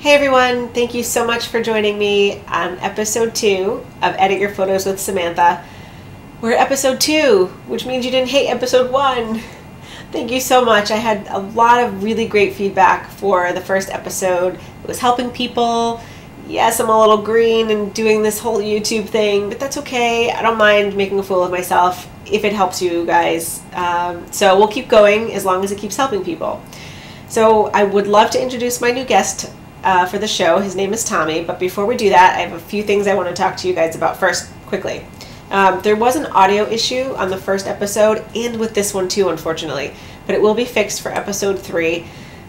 Hey everyone, thank you so much for joining me on episode 2 of Edit Your Photos with Samantha. We're at episode 2, which means you didn't hate episode 1. Thank you so much. I had a lot of really great feedback for the first episode. It was helping people. Yes, I'm a little green and doing this whole YouTube thing, but that's okay. I don't mind making a fool of myself if it helps you guys. So we'll keep going as long as it keeps helping people. So I would love to introduce my new guest for the show. His name is Tommy, but before we do that, I have a few things I want to talk to you guys about first, quickly. There was an audio issue on the first episode, and with this one too, unfortunately, but it will be fixed for episode 3.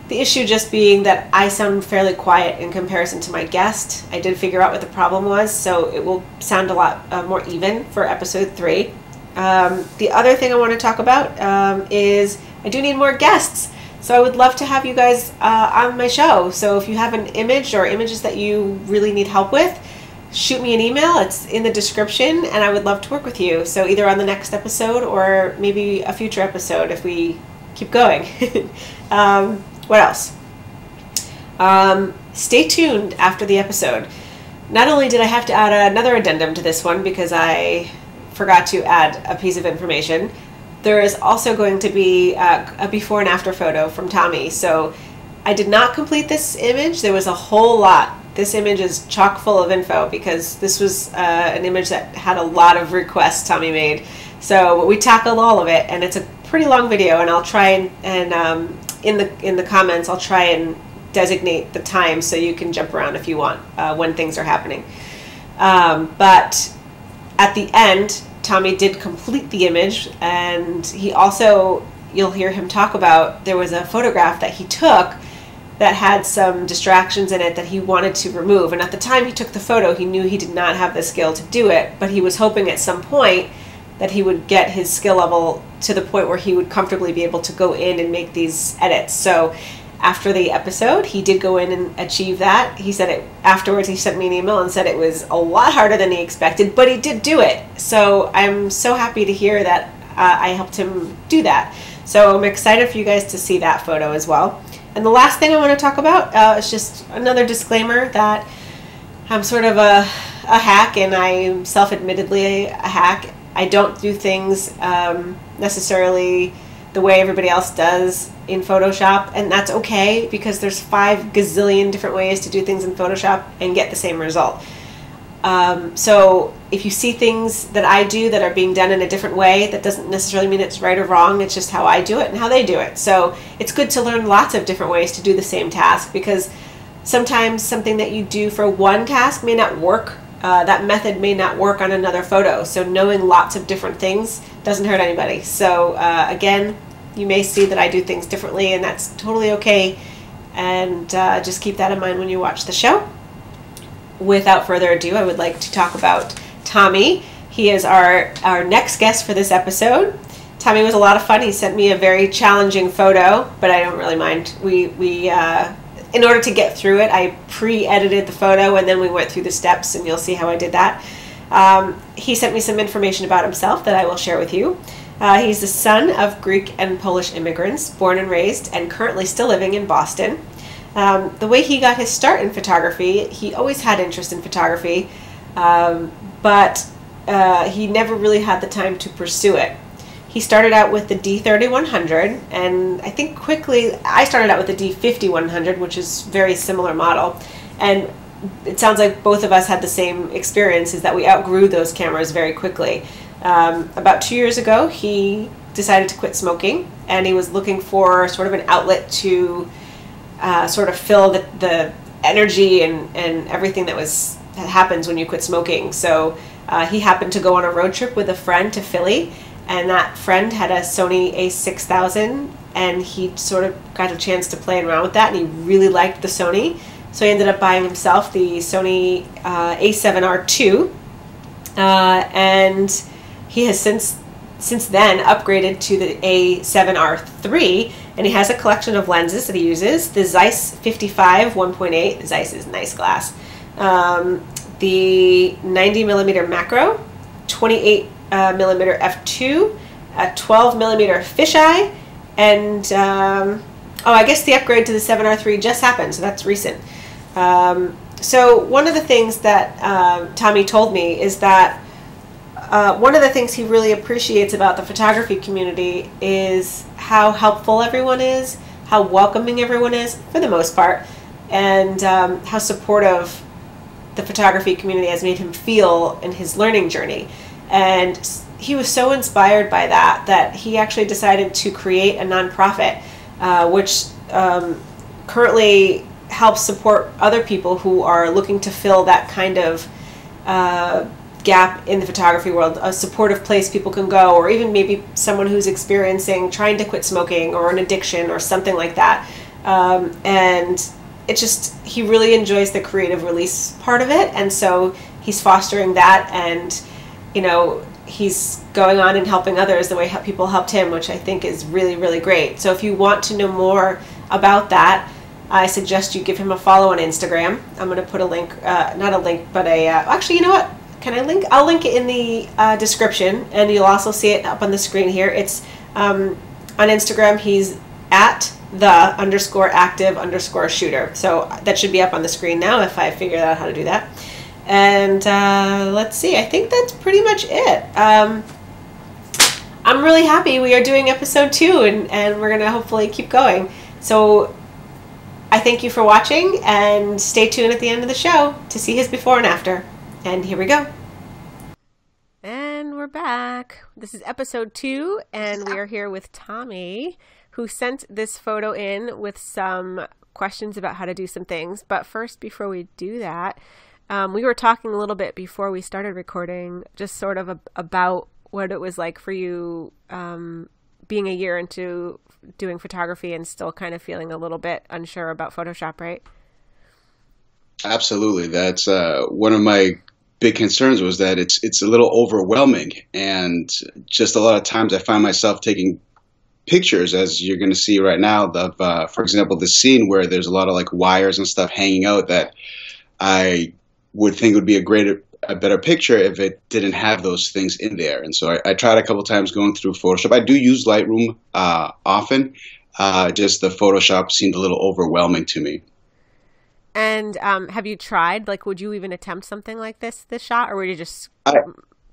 The issue just being that I sound fairly quiet in comparison to my guest. I did figure out what the problem was, so it will sound a lot more even for episode 3. The other thing I want to talk about is I do need more guests. So I would love to have you guys on my show. So if you have an image or images that you really need help with, shoot me an email. It's in the description, and I would love to work with you. So either on the next episode or maybe a future episode if we keep going. What else? Stay tuned after the episode. Not only did I have to add another addendum to this one because I forgot to add a piece of information, there is also going to be a before and after photo from Tommy. So I did not complete this image. There was a whole lot. This image is chock full of info because this was an image that had a lot of requests Tommy made. So we tackled all of it, and it's a pretty long video, and I'll try and in the comments I'll try and designate the time so you can jump around if you want when things are happening. But at the end, Tommy did complete the image, and he also, you'll hear him talk about, there was a photograph that he took that had some distractions in it that he wanted to remove. And at the time he took the photo, he knew he did not have the skill to do it, but he was hoping at some point that he would get his skill level to the point where he would comfortably be able to go in and make these edits. So after the episode, he did go in and achieve that. He said it afterwards. He sent me an email and said it was a lot harder than he expected, but he did do it. So I'm so happy to hear that I helped him do that. So I'm excited for you guys to see that photo as well. And the last thing I want to talk about is just another disclaimer that I'm sort of a hack, and I'm self-admittedly a hack. I don't do things necessarily the way everybody else does in Photoshop, and that's okay because there's 5 gazillion different ways to do things in Photoshop and get the same result. So if you see things that I do that are being done in a different way, that doesn't necessarily mean it's right or wrong. It's just how I do it and how they do it. So it's good to learn lots of different ways to do the same task, because sometimes something that you do for one task may not work. That method may not work on another photo. So knowing lots of different things doesn't hurt anybody. So again, you may see that I do things differently, and that's totally okay. And just keep that in mind when you watch the show. Without further ado, I would like to talk about Tommy. He is our next guest for this episode. Tommy was a lot of fun. He sent me a very challenging photo, but I don't really mind. In order to get through it, I pre-edited the photo, and then we went through the steps, and you'll see how I did that. He sent me some information about himself that I will share with you. He's the son of Greek and Polish immigrants, born and raised, and currently still living in Boston. The way he got his start in photography, he always had interest in photography, but he never really had the time to pursue it. He started out with the D30-100, and I think quickly, I started out with the D50-100, which is a very similar model, and it sounds like both of us had the same experience, is that we outgrew those cameras very quickly. About 2 years ago, he decided to quit smoking, and he was looking for sort of an outlet to sort of fill the energy and everything that happens when you quit smoking. So he happened to go on a road trip with a friend to Philly, and that friend had a Sony a6000, and he sort of got a chance to play around with that, and he really liked the Sony. So he ended up buying himself the Sony a7R II, and he has since then upgraded to the a7R III, and he has a collection of lenses that he uses. The Zeiss 55 1.8, Zeiss is nice glass, the 90mm macro, 28 millimeter f2, a 12 millimeter fisheye, and oh, I guess the upgrade to the 7R III just happened, so that's recent. So one of the things that Tommy told me is that one of the things he really appreciates about the photography community is how helpful everyone is, how welcoming everyone is, for the most part, and how supportive the photography community has made him feel in his learning journey. And he was so inspired by that he actually decided to create a nonprofit, which currently helps support other people who are looking to fill that kind of gap in the photography world, a supportive place people can go, or even maybe someone who's experiencing trying to quit smoking or an addiction or something like that. And it just, he really enjoys the creative release part of it, and so he's fostering that, and you know, he's going on and helping others the way people helped him, which I think is really, really great. So if you want to know more about that, I suggest you give him a follow on Instagram. I'm going to put a link, not a link, but a, actually, you know what? Can I link? I'll link it in the description, and you'll also see it up on the screen here. It's on Instagram, he's at _active_shooter. So that should be up on the screen now if I figure out how to do that. And let's see, I think that's pretty much it. I'm really happy we are doing episode 2, and we're going to hopefully keep going. So I thank you for watching, and stay tuned at the end of the show to see his before and after. And here we go. And we're back. This is episode 2, and we are here with Tommy, who sent this photo in with some questions about how to do some things. But first, before we do that, we were talking a little bit before we started recording, just sort of about what it was like for you being a year into doing photography and still kind of feeling a little bit unsure about Photoshop, right? Absolutely. That's one of my big concerns, was that it's a little overwhelming, and just a lot of times I find myself taking pictures, as you're going to see right now, of, for example, the scene where there's a lot of like wires and stuff hanging out that I would think would be a better picture if it didn't have those things in there. And so I tried a couple times going through Photoshop. I do use Lightroom often. Just the Photoshop seemed a little overwhelming to me. And have you tried, like, would you even attempt something like this shot, or would you just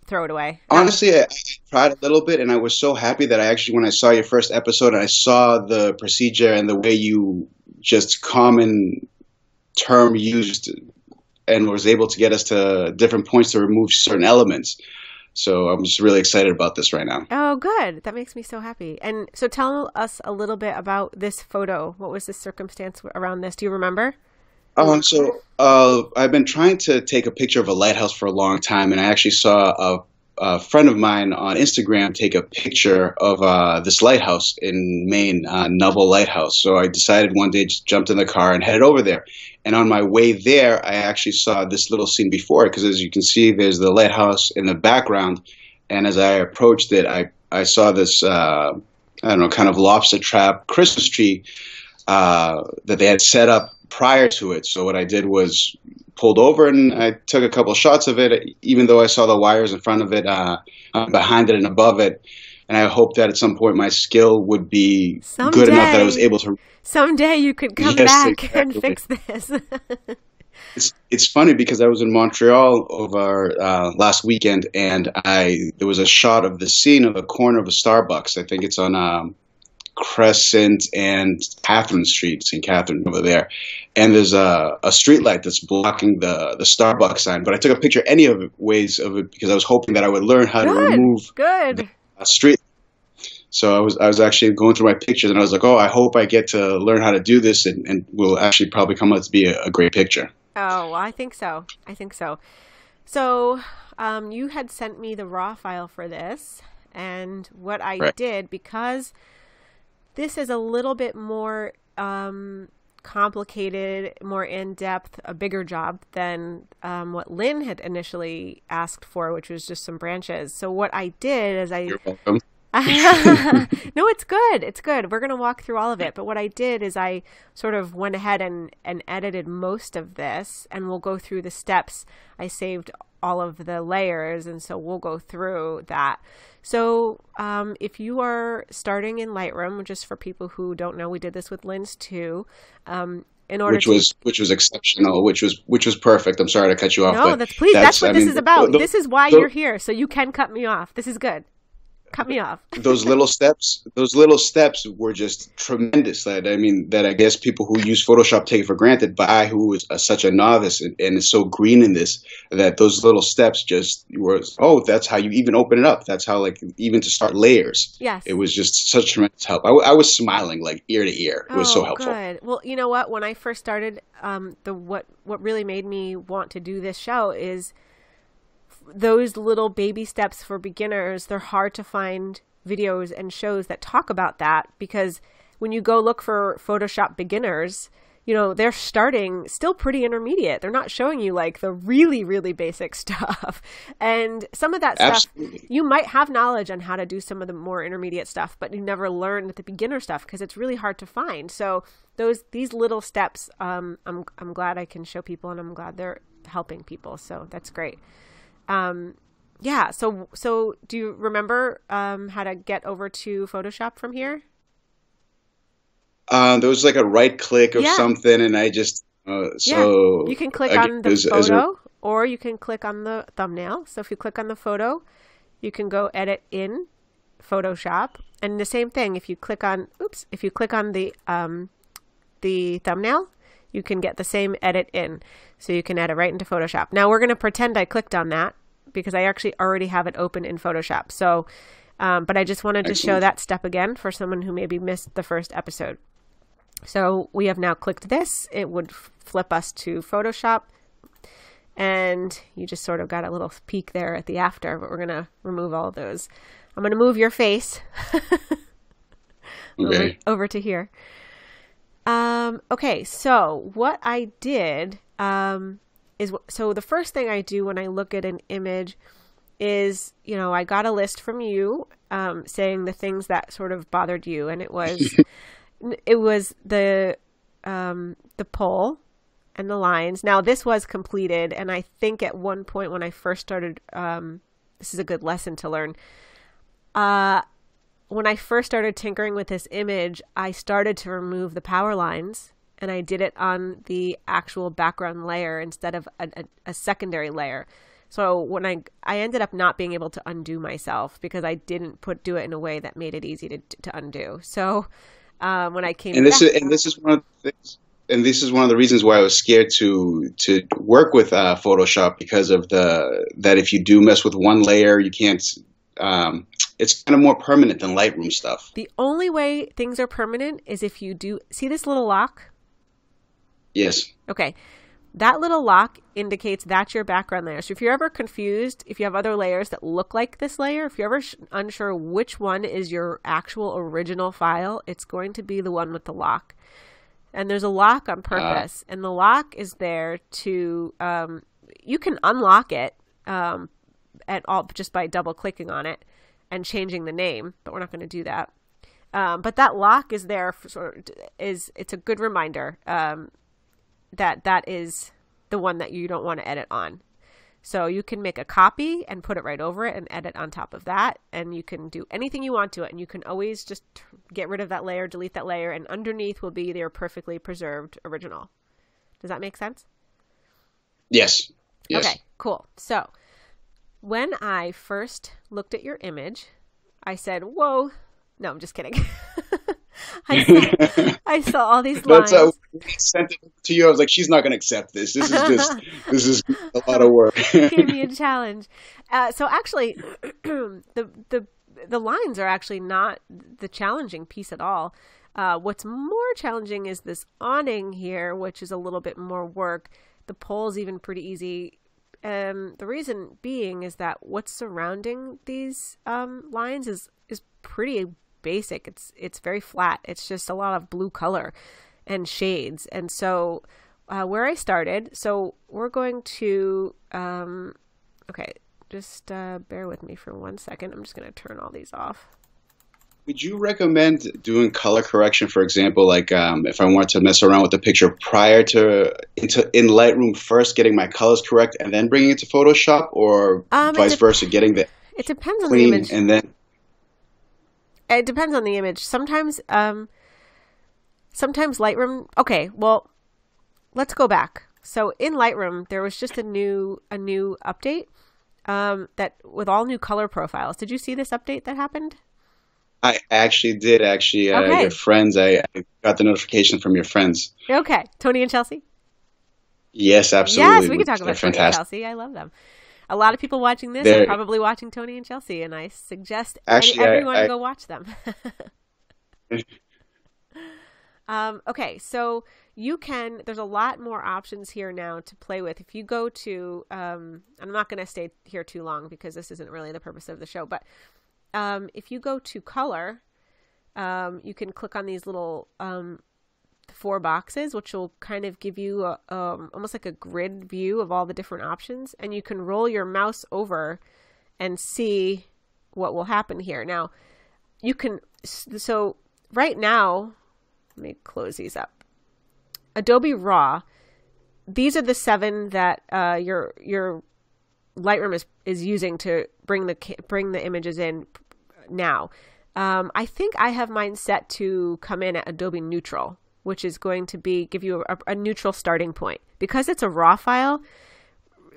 throw it away? Honestly, I tried a little bit, and I was so happy that I actually, when I saw your first episode and I saw the procedure and the way you just common term used and was able to get us to different points to remove certain elements. So I'm just really excited about this right now. Oh, good. That makes me so happy. And so tell us a little bit about this photo. What was the circumstance around this? Do you remember? I've been trying to take a picture of a lighthouse for a long time, and I actually saw a friend of mine on Instagram take a picture of this lighthouse in Maine, Noble Lighthouse. So I decided one day, just jumped in the car and headed over there. And on my way there, I actually saw this little scene before it, because as you can see, there's the lighthouse in the background. And as I approached it, I saw this, I don't know, kind of lobster trap Christmas tree that they had set up prior to it. So what I did was pulled over and I took a couple shots of it, even though I saw the wires in front of it, behind it and above it. And I hoped that at some point my skill would be good enough that I was able to. Someday you could come back and fix this. It's funny because I was in Montreal over last weekend, and there was a shot of the scene of the corner of a Starbucks. I think it's on Crescent and Catherine Street, St. Catherine over there, and there's a street light that's blocking the Starbucks sign. But I took a picture ways of it because I was hoping that I would learn how to remove the street. So I was actually going through my pictures, and I was like, oh, I hope I get to learn how to do this, and will actually probably come out to be a great picture. Oh, well, I think so. I think so. So you had sent me the raw file for this, and what I did, because this is a little bit more complicated, more in-depth, a bigger job than what Lynn had initially asked for, which was just some branches. So what I did is You're welcome. No, it's good. It's good. We're going to walk through all of it. But what I did is I sort of went ahead and edited most of this, and we'll go through the steps. I saved all of the layers, and so we'll go through that. So if you are starting in Lightroom, just for people who don't know, we did this with Lynn's too. in order which was exceptional, which was perfect. I'm sorry to cut you off, No, but that's what this is about. This is why you're here, so you can cut me off. This is good. Cut me off. those little steps were just tremendous. That I guess people who use Photoshop take it for granted. But I, who is such a novice and is so green in this, that those little steps just were. Oh, that's how you even open it up. That's how, like, even to start layers. Yes. It was just such tremendous help. I was smiling like ear to ear. It was so helpful. Good. Well, you know what? When I first started, what really made me want to do this show is those little baby steps for beginners. They're hard to find videos and shows that talk about that, because when you go look for Photoshop beginners, they're starting still pretty intermediate. They're not showing you like the really, really basic stuff. And some of that stuff, you might have knowledge on how to do some of the more intermediate stuff, but you never learn the beginner stuff because it's really hard to find. So these little steps, I'm glad I can show people, and I'm glad they're helping people. So that's great. Yeah. So do you remember, how to get over to Photoshop from here? There was like a right click of something, and I just, you can click on the photo, or you can click on the thumbnail. So if you click on the photo, you can go edit in Photoshop, and the same thing. If you click on the thumbnail, you can get the same edit in. So you can edit right into Photoshop. Now we're going to pretend I clicked on that because I actually already have it open in Photoshop. So, but I just wanted to show that step again for someone who maybe missed the first episode. So we have now clicked this. It would flip us to Photoshop, and you just sort of got a little peek there at the after, but we're going to remove all of those. I'm going to move your face over to here. Okay, so what I did so the first thing I do when I look at an image is, I got a list from you saying the things that sort of bothered you, and it was the pole and the lines. Now this was completed, and I think at one point when I first started, this is a good lesson to learn. When I first started tinkering with this image, I started to remove the power lines, and I did it on the actual background layer instead of a secondary layer. So when I ended up not being able to undo myself because I didn't do it in a way that made it easy to undo. So when I came this is one of the things, and this is one of the reasons why I was scared to work with Photoshop, because of that if you do mess with one layer, you can't. It's kind of more permanent than Lightroom stuff. The only way things are permanent is if you do see this little lock. Yes. Okay. That little lock indicates that's your background layer. So if you're ever confused, if you have other layers that look like this layer, if you're ever unsure which one is your actual original file, it's going to be the one with the lock. And there's a lock on purpose. And the lock is there to, you can unlock it at all just by double clicking on it and changing the name, but we're not going to do that. But that lock is there for it's a good reminder that is the one that you don't want to edit on. So you can make a copy and put it right over it and edit on top of that. And you can do anything you want to it. And you can always just get rid of that layer, delete that layer, and underneath will be their perfectly preserved original. Does that make sense? Yes. Yes. Okay, cool. So when I first looked at your image, I said, whoa. No, I'm just kidding. I saw all these lines. When I sent it to you, I was like, she's not going to accept this. This is a lot of work. Gave me a challenge. So actually, the lines are actually not the challenging piece at all. What's more challenging is this awning here, which is a little bit more work. The pole's even pretty easy. The reason being is that what's surrounding these lines is pretty basic. It's very flat. It's just a lot of blue color and shades. And so where I started, so we're going to okay, just bear with me for 1 second. I'm just going to turn all these off. Would you recommend doing color correction, for example, like if I wanted to mess around with the picture prior to in Lightroom, first getting my colors correct and then bringing it to Photoshop, or vice versa, getting the it depends on the image, and then it depends on the image. Sometimes Lightroom. Okay, well, let's go back. So in Lightroom, there was just a new update that with all new color profiles. Did you see this update that happened? I actually did. Okay. Your friends. I got the notification from your friends. Okay, Tony and Chelsea. Yes, absolutely. Yes, we can talk about Tony and Chelsea. I love them. A lot of people watching this are probably watching Tony and Chelsea, and I suggest everyone to go watch them. Okay, so there's a lot more options here now to play with. If you go to, I'm not going to stay here too long because this isn't really the purpose of the show, but if you go to color, you can click on these little 4 boxes, which will kind of give you almost like a grid view of all the different options, and you can roll your mouse over and see what will happen here. Now, so right now, let me close these up. Adobe Raw, these are the 7 that your Lightroom is using to bring the images in now. I think I have mine set to come in at Adobe Neutral, which is going to give you a neutral starting point. Because it's a raw file,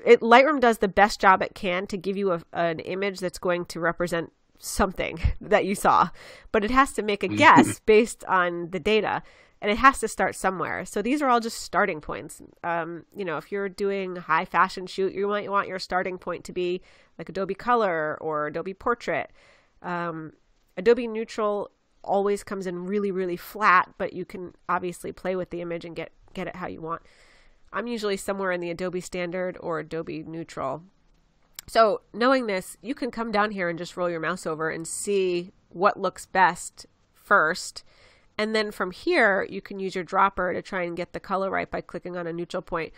Lightroom does the best job it can to give you an image that's going to represent something that you saw, but it has to make a guess based on the data, and it has to start somewhere. So these are all just starting points. If you're doing a high fashion shoot, you might want your starting point to be like Adobe Color or Adobe Portrait. Adobe Neutral always comes in really, really flat, but you can obviously play with the image and get it how you want. I'm usually somewhere in the Adobe Standard or Adobe Neutral. So knowing this, you can come down here and just roll your mouse over and see what looks best first. And then from here, you can use your dropper to try and get the color right by clicking on a neutral point.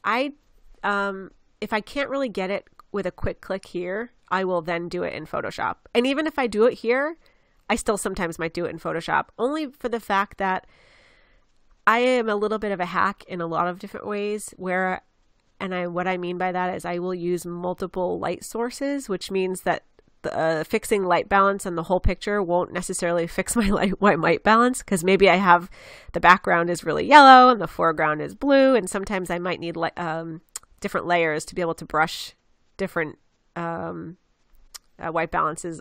If I can't really get it with a quick click here, I will then do it in Photoshop. And even if I do it here, I still sometimes might do it in Photoshop, only for the fact that I am a little bit of a hack in a lot of different ways what I mean by that is I will use multiple light sources, which means that fixing light balance on the whole picture won't necessarily fix my white balance, because maybe I have the background is really yellow and the foreground is blue, and sometimes I might need different layers to be able to brush different white balances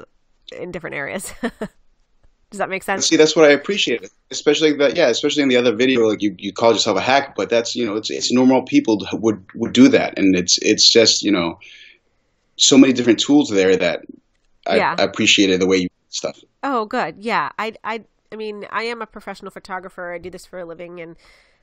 in different areas. Does that make sense? See, that's what I appreciate, especially in the other video, like you called yourself a hack, but that's, it's normal people would do that, and it's just, so many different tools there that I appreciated the way you stuff. Oh, good. Yeah. I mean, I am a professional photographer. I do this for a living, and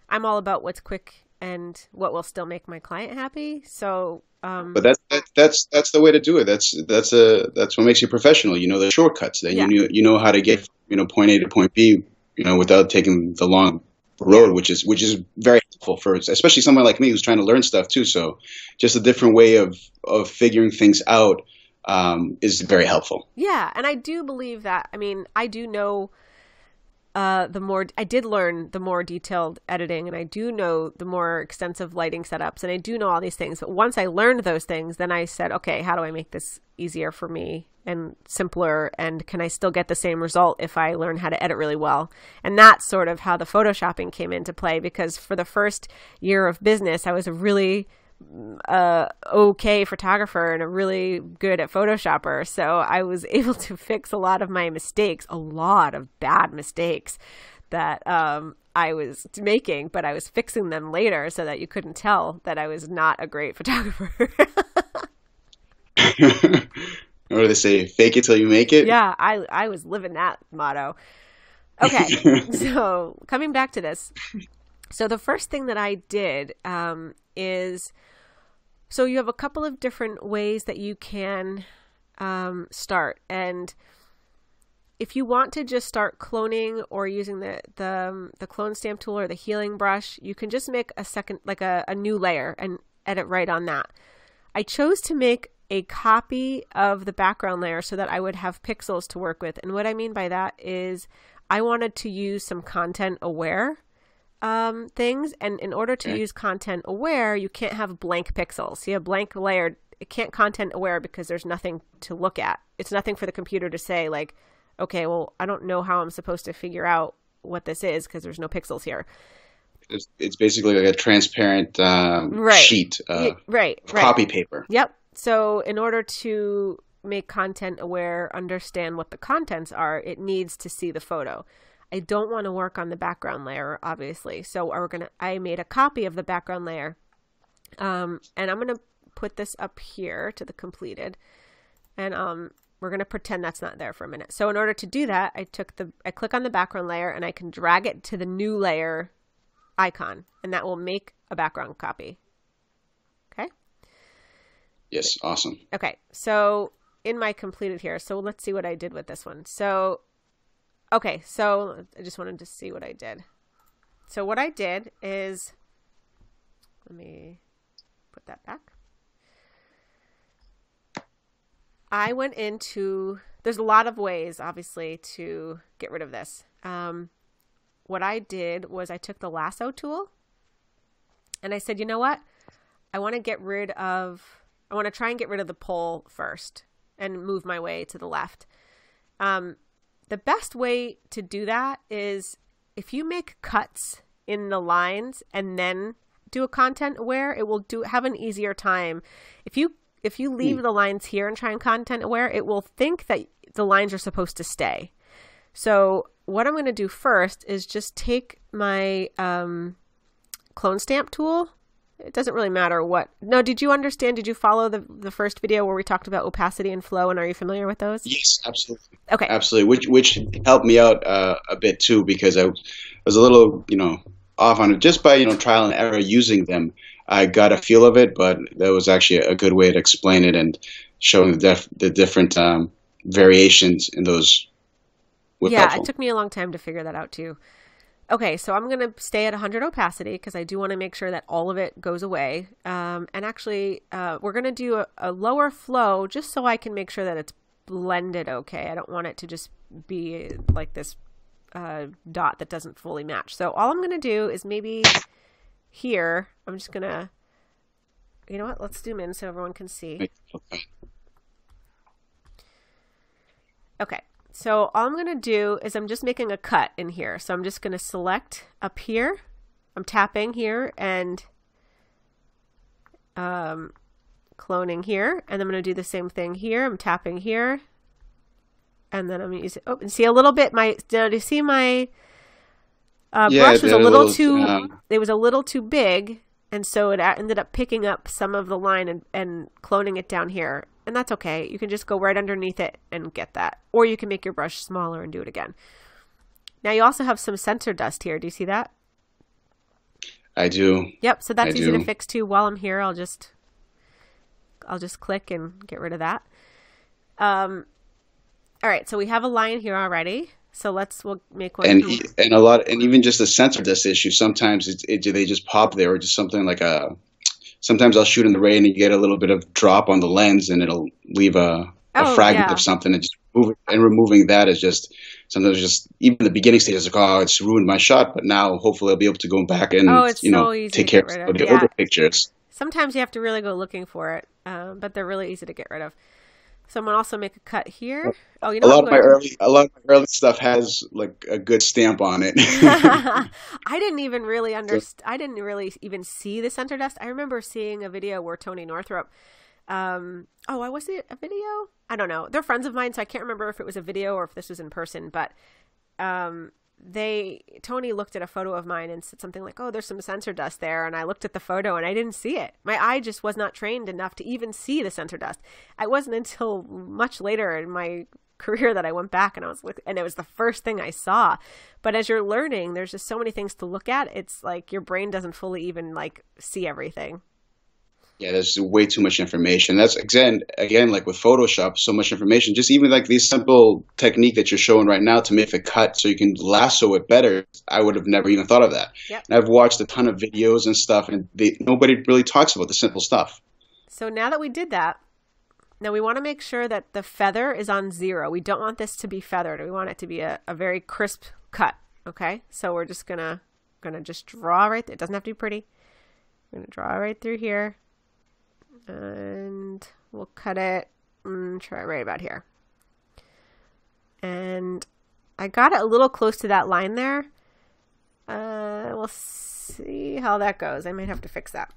I'm all about what's quick and what will still make my client happy. So, but that's the way to do it. That's what makes you professional. The shortcuts. Then you know how to get point A to point B, without taking the long road, which is very helpful for especially someone like me who's trying to learn stuff too. So just a different way of figuring things out is very helpful. Yeah, and I do believe that. I mean, I do know I did learn the more detailed editing, and I do know the more extensive lighting setups, and I do know all these things. But once I learned those things, then I said, okay, how do I make this easier for me and simpler? And can I still get the same result if I learn how to edit really well? And that's sort of how the Photoshopping came into play, because for the first year of business, I was a really okay photographer and a really good at Photoshopper. So I was able to fix a lot of my mistakes, a lot of bad mistakes that I was making, but I was fixing them later so that you couldn't tell that I was not a great photographer. What do they say? Fake it till you make it? Yeah, I was living that motto. Okay, so coming back to this. So the first thing that I did is, so you have a couple of different ways that you can start. And if you want to just start cloning or using the clone stamp tool or the healing brush, you can just make a second, like a new layer and edit right on that. I chose to make a copy of the background layer so that I would have pixels to work with. And what I mean by that is I wanted to use some content aware things, and in order to use content aware, you can't have blank pixels. So you have blank layer, it can't content aware because there's nothing to look at. It's nothing for the computer to say like, okay, well, I don't know how I'm supposed to figure out what this is because there's no pixels here. it's basically like a transparent sheet of Right. copy paper. Yep. So in order to make content aware, understand what the contents are, it needs to see the photo. I don't want to work on the background layer, obviously. So I made a copy of the background layer. And I'm going to put this up here to the completed. And we're going to pretend that's not there for a minute. So in order to do that, I click on the background layer and I can drag it to the new layer icon, and that will make a background copy. Okay. Yes. Awesome. Okay. So in my completed here, so let's see what I did with this one. So, okay. So I just wanted to see what I did. So what I did is, let me put that back. I went into, there's a lot of ways, obviously, to get rid of this. What I did was I took the lasso tool and I said, you know what? I want to try and get rid of the pole first and move my way to the left. The best way to do that is if you make cuts in the lines and then do a content aware, it will have an easier time. If you leave the lines here and try and content aware, it will think that the lines are supposed to stay. So what I'm going to do first is just take my clone stamp tool. It doesn't really matter what. No, did you understand? Did you follow the first video where we talked about opacity and flow? And are you familiar with those? Yes, absolutely. Okay. Absolutely. Which helped me out a bit too, because I was a little, off on it just by, trial and error using them. I got a feel of it, but that was actually a good way to explain it and showing the different variations in those. It took me a long time to figure that out too. Okay, so I'm going to stay at 100 opacity because I do want to make sure that all of it goes away. And actually, we're going to do a lower flow just so I can make sure that it's blended okay. I don't want it to just be like this dot that doesn't fully match. So all I'm going to do is maybe here, I'm just going to, you know what, let's zoom in so everyone can see. Okay. So all I'm going to do is I'm just making a cut in here. So I'm just going to select up here. I'm tapping here and cloning here. And I'm going to do the same thing here. I'm tapping here. And then I'm going to use it. Oh, and see a little bit. Do you see my brush was a little too, it was a little too big. And so it ended up picking up some of the line and cloning it down here. And that's okay. You can just go right underneath it and get that. Or you can make your brush smaller and do it again. Now you also have some sensor dust here. Do you see that? I do. Yep. So that's easy to fix too. While I'm here, I'll just click and get rid of that. All right. So we have a line here already. So we'll make one. And even just the sensor dust issue. Sometimes they just pop there, or just something like sometimes I'll shoot in the rain and you get a little bit of drop on the lens and it'll leave a fragment of something, and just removing that is just sometimes just even the beginning stages like, oh, it's ruined my shot, but now hopefully I'll be able to go back and take care of the older pictures. Sometimes you have to really go looking for it, but they're really easy to get rid of. So I'm gonna also make a cut here. Oh, you know, a lot of my early stuff has like a good stamp on it. I didn't even really understand. I didn't really even see the center dust. I remember seeing a video where Tony Northrup. Was it a video? I don't know. They're friends of mine, so I can't remember if it was a video or if this was in person. But Tony looked at a photo of mine and said something like, "Oh, there's some sensor dust there," and I looked at the photo and I didn't see it. My eye just was not trained enough to even see the sensor dust. It wasn't until much later in my career that I went back and and it was the first thing I saw. But as you're learning, there's just so many things to look at. It's like your brain doesn't fully even see everything. Yeah, there's way too much information. That's again like with Photoshop, so much information. Just even like these simple technique that you're showing right now to make the cut so you can lasso it better. I would have never even thought of that. Yep. And I've watched a ton of videos and stuff, and nobody really talks about the simple stuff. So now that we did that, now we want to make sure that the feather is on 0. We don't want this to be feathered. We want it to be a very crisp cut. Okay, so we're just gonna just draw right there. It doesn't have to be pretty. I'm gonna draw right through here. And we'll cut it and try right about here. And I got it a little close to that line there. We'll see how that goes. I might have to fix that.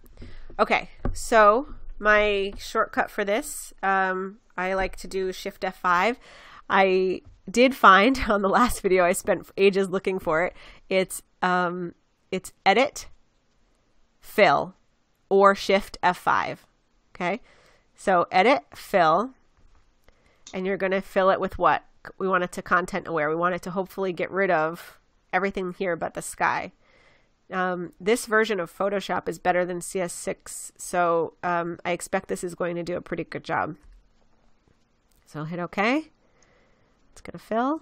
Okay, so my shortcut for this, I like to do Shift F5. I did find on the last video, I spent ages looking for it. It's Edit, Fill, or Shift F5. Okay, so Edit, Fill, and you're going to fill it with what? We want it to content aware. We want it to hopefully get rid of everything here but the sky. This version of Photoshop is better than CS6, so I expect this is going to do a pretty good job. So I'll hit OK. It's going to fill.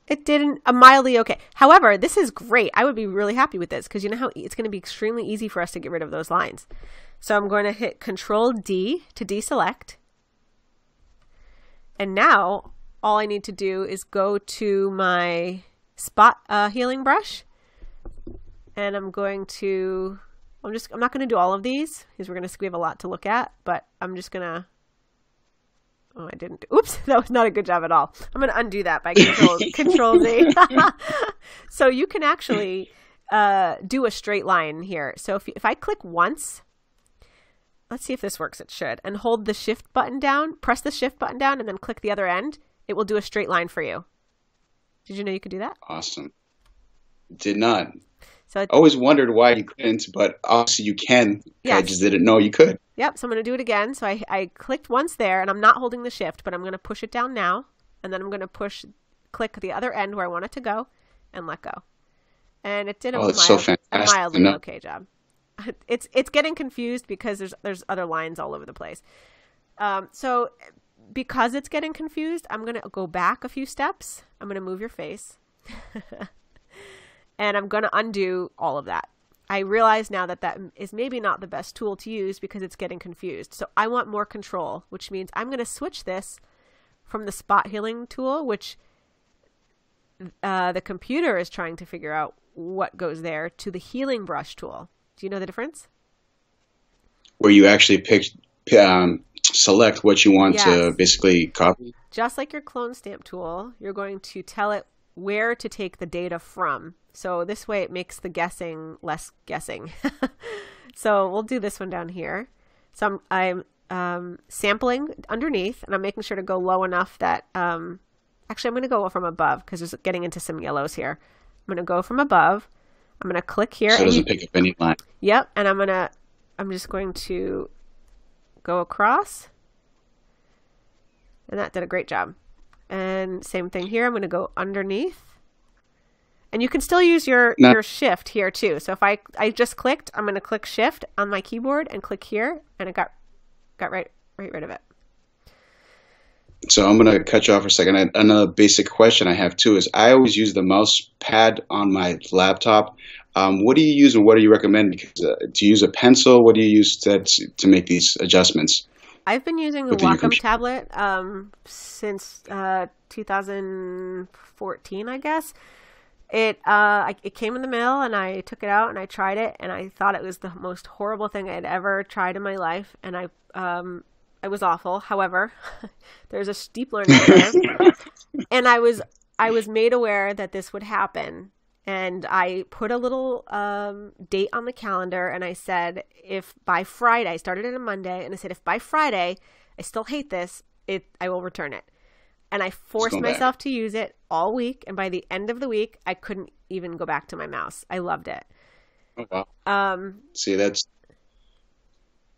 It didn't, mildly okay. However, this is great. I would be really happy with this because you know how it's going to be extremely easy for us to get rid of those lines. So I'm going to hit Control D to deselect. And now all I need to do is go to my spot healing brush. And I'm going to, I'm not going to do all of these because we have a lot to look at, but I'm just going to, oh, I didn't, oops, that was not a good job at all. I'm going to undo that by Control Z. So you can actually do a straight line here. So if I click once, let's see if this works, it should, and hold the Shift button down, press the Shift button down and then click the other end, it will do a straight line for you. Did you know you could do that? Awesome. Did not. So I always wondered why you couldn't, but obviously you can. Yes. I just didn't know you could. Yep. So I'm going to do it again. So I clicked once there, and I'm not holding the Shift, but I'm going to push it down now, and then I'm going to click the other end where I want it to go, and let go. And it did a mildly okay job. It's getting confused because there's other lines all over the place. So because it's getting confused, I'm going to go back a few steps. I'm going to move your face. And I'm going to undo all of that. I realize now that is maybe not the best tool to use because it's getting confused. So I want more control, which means I'm going to switch this from the spot healing tool, which the computer is trying to figure out what goes there, to the healing brush tool. Do you know the difference? Where you actually select what you want to basically copy? Just like your clone stamp tool, you're going to tell it where to take the data from. So this way it makes the guessing less guessing. So we'll do this one down here. So I'm sampling underneath, and I'm making sure to go low enough that, actually I'm going to go from above because it's getting into some yellows here. I'm going to go from above. I'm going to click here. So it doesn't pick up any line. Yep. And I'm just going to go across. And that did a great job. And same thing here. I'm going to go underneath. And you can still use your Shift here too. So if I just clicked, I'm going to click Shift on my keyboard and click here, and it got right rid of it. So I'm going to cut you off for a second. Another basic question I have too is I always use the mouse pad on my laptop. What do you use and what do you recommend? Because, to use a pencil? What do you use to make these adjustments? I've been using the Wacom tablet since 2014, I guess. It came in the mail, and I took it out and I tried it, and I thought it was the most horrible thing I had ever tried in my life, and it was awful. However, there's a steep learning curve, and I was made aware that this would happen, and I put a little date on the calendar, and I said, if by Friday, I started it on Monday, and I said, if by Friday I still hate this, I will return it. And I forced myself to use it all week, and by the end of the week, I couldn't even go back to my mouse. I loved it. Oh, wow. See, that's...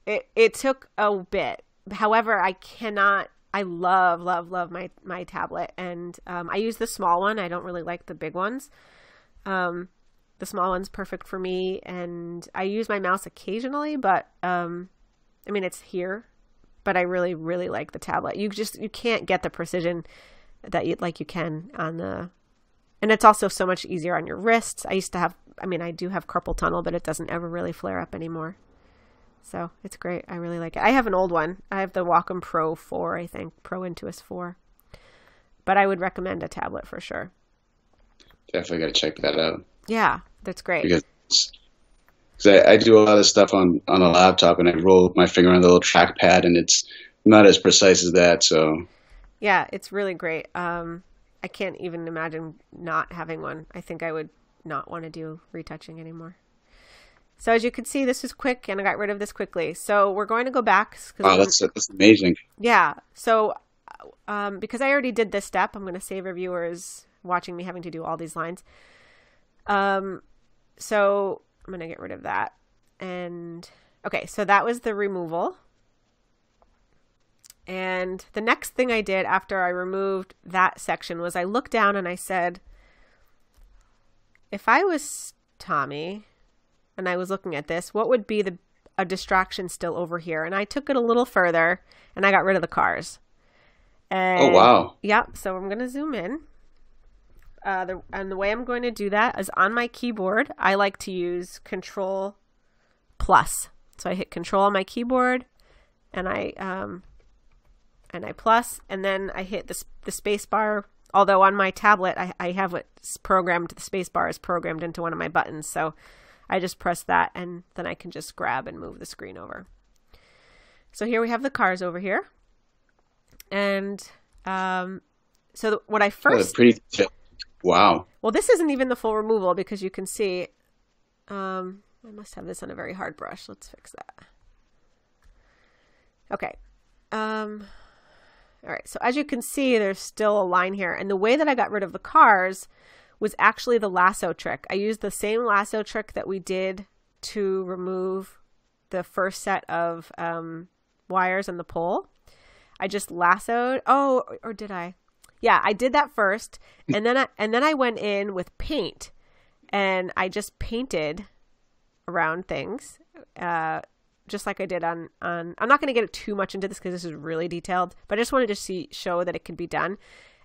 It took a bit. However, I love my tablet, and I use the small one. I don't really like the big ones. The small one's perfect for me, and I use my mouse occasionally, but I mean, it's here. But I really, really like the tablet. You can't get the precision that you can on the, and it's also so much easier on your wrists. I do have carpal tunnel, but it doesn't ever really flare up anymore. So it's great. I really like it. I have an old one. I have the Wacom Pro 4, I think, Pro Intuos 4. But I would recommend a tablet for sure. Definitely got to check that out. Yeah, that's great. Because I do a lot of stuff on a laptop, and I roll my finger on the little trackpad, and it's not as precise as that. So yeah, it's really great. I can't even imagine not having one. I think I would not want to do retouching anymore. So as you can see, this was quick, and I got rid of this quickly. So we're going to go back. Wow, that's amazing. Yeah. So because I already did this step, I'm going to save our viewers watching me having to do all these lines. So I'm going to get rid of that. And okay, so that was the removal. And the next thing I did after I removed that section was I looked down and I said, if I was Tommy and I was looking at this, what would be a distraction still over here? And I took it a little further and I got rid of the cars. And, oh, wow. Yep. So I'm going to zoom in. And the way I'm going to do that is on my keyboard. I like to use Control plus. So I hit Control on my keyboard and I plus, and then I hit the space bar. Although on my tablet, I have it programmed, the space bar is programmed into one of my buttons. So I just press that and then I can just grab and move the screen over. So here we have the cars over here. And so what I first... Wow. Well, this isn't even the full removal because you can see, I must have this on a very hard brush. Let's fix that. Okay. All right, so as you can see, there's still a line here. And the way that I got rid of the cars was actually the lasso trick. I used the same lasso trick that we did to remove the first set of wires and the pole. I just lassoed. Oh, or did I? Yeah, I did that first. And then I went in with paint. And I just painted around things. Just like I did on I'm not going to get too much into this because this is really detailed, but I just wanted to show that it can be done.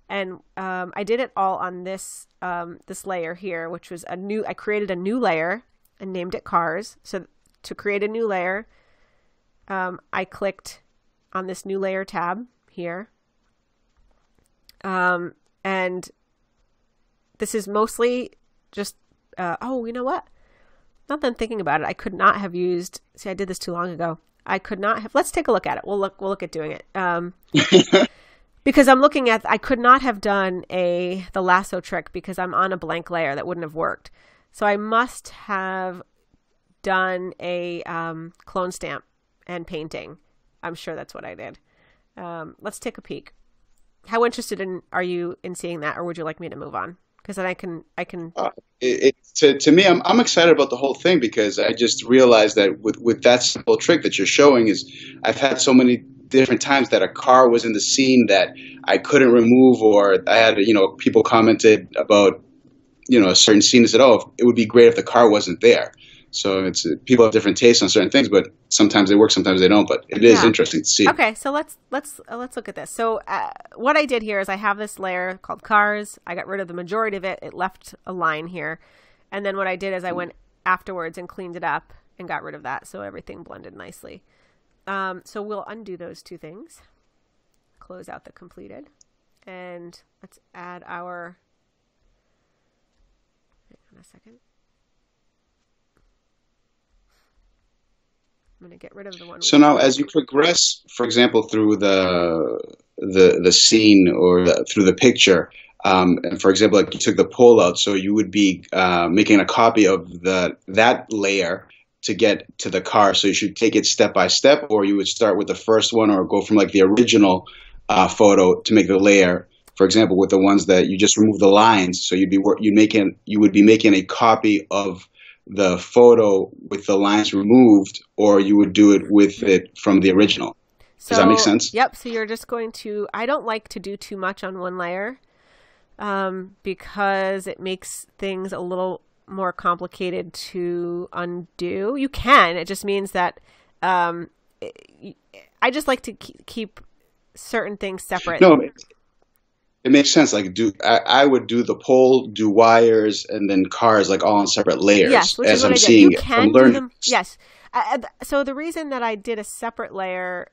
And I did it all on this this layer here, which was I created a new layer and named it cars. So to create a new layer, I clicked on this new layer tab here. And this is mostly just, oh, you know what? Not that I'm thinking about it. I could not have used, see, I did this too long ago. I could not have, let's take a look at it. We'll look at doing it. Because I'm looking at, I could not have done the lasso trick because I'm on a blank layer. That wouldn't have worked. So I must have done a clone stamp and painting. I'm sure that's what I did. Let's take a peek. How interested are you in seeing that, or would you like me to move on? Because then I can. To me, I'm excited about the whole thing because I just realized that with that simple trick that you're showing is I've had so many different times that a car was in the scene that I couldn't remove, or I had people commented about a certain scene and said, oh, it would be great if the car wasn't there. So it's people have different tastes on certain things, but sometimes they work, sometimes they don't. But it is interesting to see. Okay, so let's look at this. So what I did here is I have this layer called cars. I got rid of the majority of it. It left a line here, and then what I did is I went afterwards and cleaned it up and got rid of that, so everything blended nicely. So we'll undo those two things, close out the completed, and let's add our. Hang on a second. I'm going to get rid of the one. So now, as you progress, for example, through the scene or through the picture, and for example, like you took the pole out, so you would be making a copy of that layer to get to the car. So you should take it step by step, or you would start with the first one, or go from like the original photo to make the layer. For example, with the ones that you just remove the lines, so you would be making a copy of the photo with the lines removed, or you would do it with it from the original. Does that make sense? Yep. So you're just going to, I don't like to do too much on one layer because it makes things a little more complicated to undo. You can, it just means that I just like to keep certain things separate. No, it makes sense. Like I would do the pole, do wires, and then cars, like all on separate layers. Yes, which as is what I'm I did. seeing You it. can do them. Yes. So the reason that I did a separate layer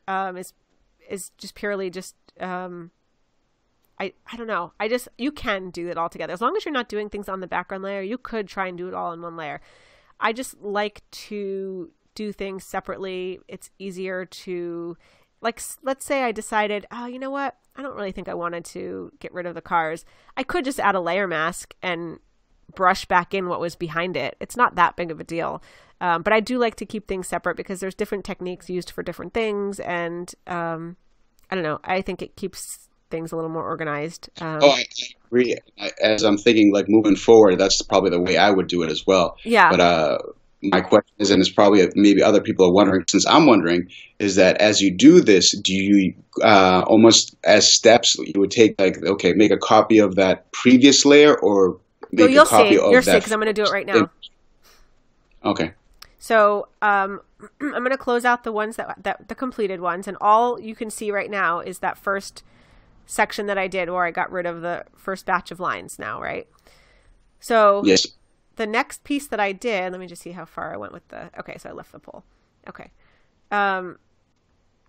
is just purely just I don't know. You can do it all together as long as you're not doing things on the background layer. You could try and do it all in one layer. I just like to do things separately. It's easier to. Like, let's say I decided, oh, you know what? I don't really think I wanted to get rid of the cars. I could just add a layer mask and brush back in what was behind it. It's not that big of a deal. But I do like to keep things separate because there's different techniques used for different things. And I don't know, I think it keeps things a little more organized. I agree. As I'm thinking, like moving forward, that's probably the way I would do it as well. Yeah. But my question is, and it's probably maybe other people are wondering, since I'm wondering, is that as you do this, do you almost as steps you would take, like, okay, make a copy of that previous layer, or make a copy of that? You'll see, because I'm going to do it right now. Okay. So I'm going to close out the ones that the completed ones, and all you can see right now is that first section that I did where I got rid of the first batch of lines now, right? So yes. The next piece that I did, let me just see how far I went with okay, so I left the poll. Okay.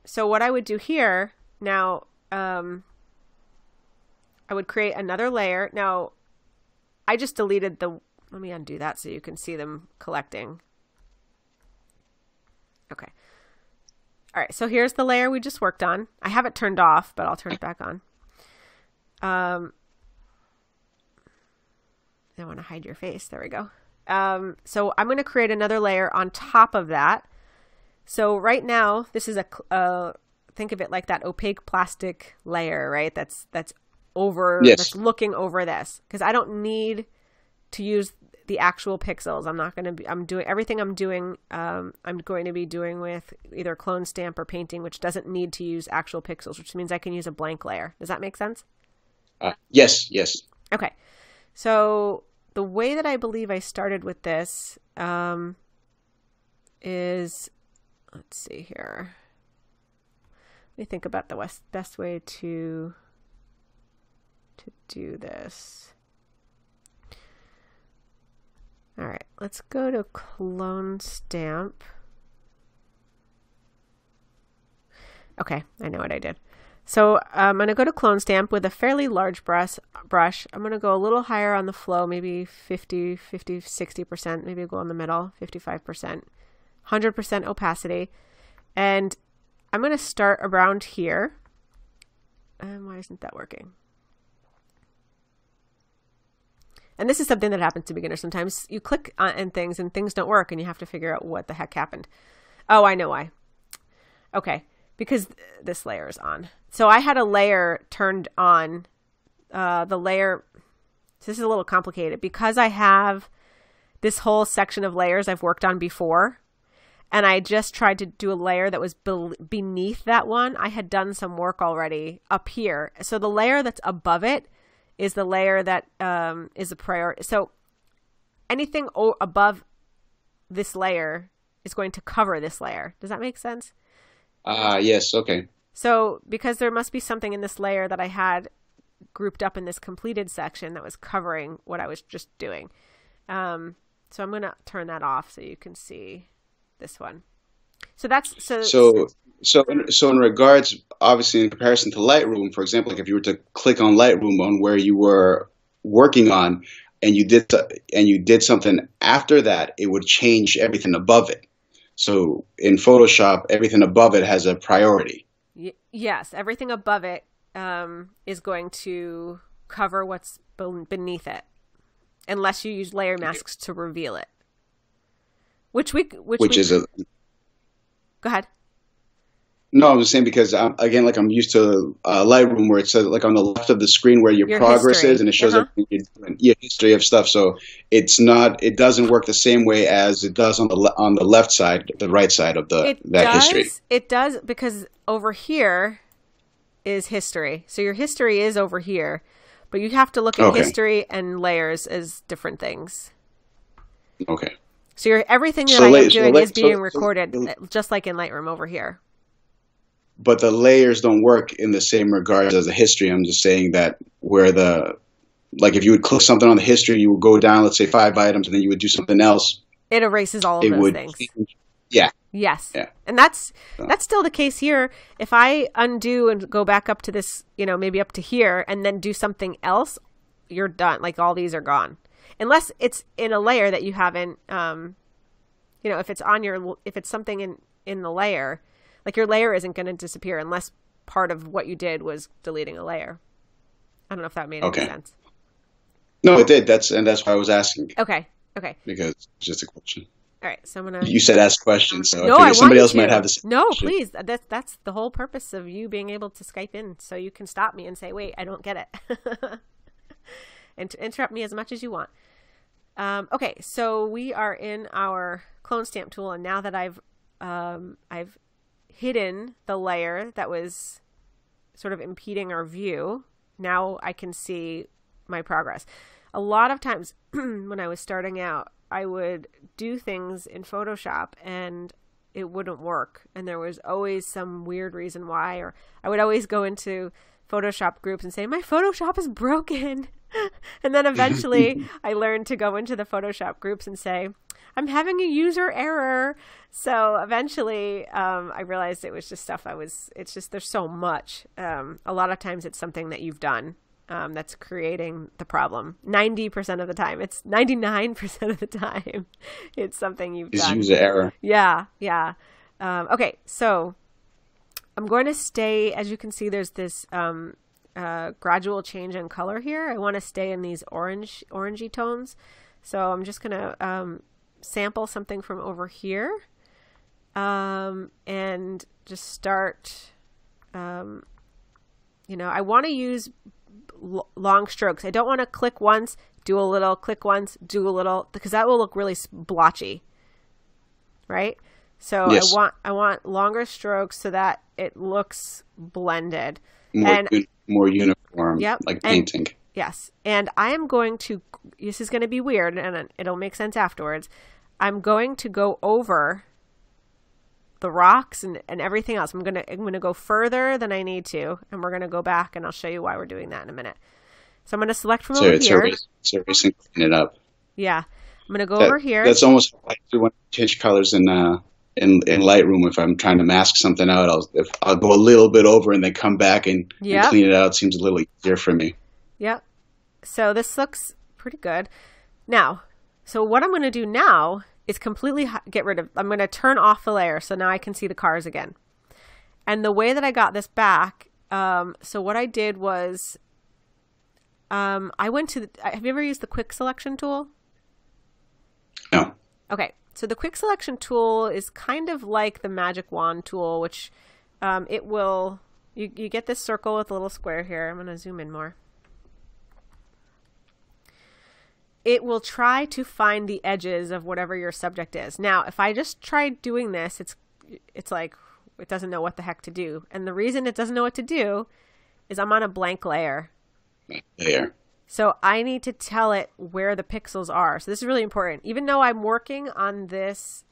So what I would do here now, I would create another layer. Now, I just deleted let me undo that so you can see them collecting. Okay. All right, so here's the layer we just worked on. I have it turned off, but I'll turn it back on. I want to hide your face. There we go. So I'm going to create another layer on top of that. So right now, this is think of it like that opaque plastic layer, right? That's over, yes. That's looking over this, because I don't need to use the actual pixels. I'm doing everything I'm doing. I'm going to be doing with either clone stamp or painting, which doesn't need to use actual pixels, which means I can use a blank layer. Does that make sense? Yes. Okay. So the way that I believe I started with this is, let's see here. Let me think about the best way to do this. All right, let's go to clone stamp. Okay, I know what I did. So I'm going to go to clone stamp with a fairly large brush. I'm going to go a little higher on the flow, maybe 50, 60%, maybe go in the middle, 55%, 100% opacity. And I'm going to start around here. And why isn't that working? And this is something that happens to beginners. Sometimes you click on things and things don't work and you have to figure out what the heck happened. Oh, I know why. Okay. Because this layer is on. So I had a layer turned on. The layer, this is a little complicated because I have this whole section of layers I've worked on before. And I just tried to do a layer that was beneath that one. I had done some work already up here. So the layer that's above it is the layer that is a priority. So anything above this layer is going to cover this layer. Does that make sense? Yes. Okay. So because there must be something in this layer that I had grouped up in this completed section that was covering what I was just doing. So I'm going to turn that off so you can see this one. So that's so in regards, obviously in comparison to Lightroom, for example, like if you were to click on Lightroom on where you were working on and you did something after that, it would change everything above it. So in Photoshop, everything above it has a priority. Yes, everything above it is going to cover what's beneath it, unless you use layer masks to reveal it. Go ahead. No, I'm just saying because I'm used to Lightroom where it says like on the left of the screen where your progress history is, and it shows everything you're doing, your history of stuff. So it doesn't work the same way as it does on the left side, the right side of history. It does, because over here is history. So your history is over here, but you have to look at history and layers as different things. Okay. So everything that I am doing is being recorded, just like in Lightroom over here. But the layers don't work in the same regards as the history. I'm just saying that if you would click something on the history, you would go down, let's say 5 items, and then you would do something else. It erases all of those things. Yeah. Yes. Yeah. And that's still the case here. If I undo and go back up to this, maybe up to here, and then do something else, you're done. Like all these are gone. Unless it's in a layer that you haven't, if it's something in the layer, like your layer isn't going to disappear unless part of what you did was deleting a layer. I don't know if that made any sense. No, it did. That's why I was asking. Okay. Because it's just a question. All right, so I'm gonna. You said ask questions, so No, I I figured somebody want else you might to. have this. No, question. please. That's the whole purpose of you being able to Skype in, so you can stop me and say, "Wait, I don't get it," and to interrupt me as much as you want. Okay, so we are in our clone stamp tool, and now that I've hidden the layer that was sort of impeding our view, now I can see my progress. A lot of times when I was starting out, I would do things in Photoshop and it wouldn't work. And there was always some weird reason why, or I would always go into Photoshop groups and say, my Photoshop is broken. And then eventually I learned to go into the Photoshop groups and say, I'm having a user error. So eventually I realized it was just stuff it's just, there's so much. A lot of times it's something that you've done that's creating the problem. 90% of the time, it's 99% of the time, it's something you've done. Is user error. Yeah. Okay, so I'm going to stay, as you can see, there's this gradual change in color here. I want to stay in these orangey tones. So I'm just going to sample something from over here and just start, I want to use long strokes. I don't want to click once, do a little, click once, do a little, because that will look really blotchy, right? So yes. I want longer strokes so that it looks blended. More uniform, yep. Like painting. Yes. And I am going to, this is going to be weird and it'll make sense afterwards. I'm going to go over the rocks and everything else. I'm going to go further than I need to, and we're going to go back, and I'll show you why we're doing that in a minute. So I'm going to select from over here. So erasing, clean it up. Yeah. I'm going to go over here. That's almost like I do when I change colors in Lightroom. If I'm trying to mask something out, I'll go a little bit over and then come back and clean it out. It seems a little easier for me. Yep. So this looks pretty good. Now, so what I'm going to do now is completely I'm going to turn off the layer. So now I can see the cars again. And the way that I got this back, so what I did was, I went to have you ever used the quick selection tool? No. Okay. So the quick selection tool is kind of like the magic wand tool, which, it will, you get this circle with a little square here. I'm going to zoom in more. It will try to find the edges of whatever your subject is. Now, if I just try doing this, it's like it doesn't know what the heck to do. And the reason it doesn't know what to do is I'm on a blank layer. So I need to tell it where the pixels are. So this is really important. Even though I'm working on this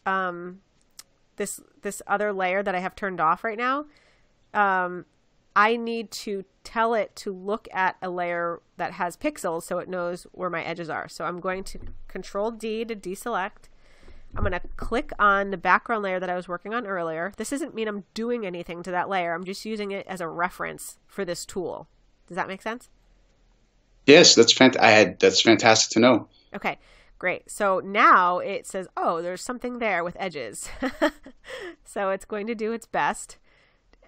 this other layer that I have turned off right now, I need to tell it to look at a layer that has pixels so it knows where my edges are. So I'm going to Control D to deselect. I'm going to click on the background layer that I was working on earlier. This doesn't mean I'm doing anything to that layer. I'm just using it as a reference for this tool. Does that make sense? Yes, that's fantastic to know. Okay, great. So now it says, oh, there's something there with edges. So it's going to do its best.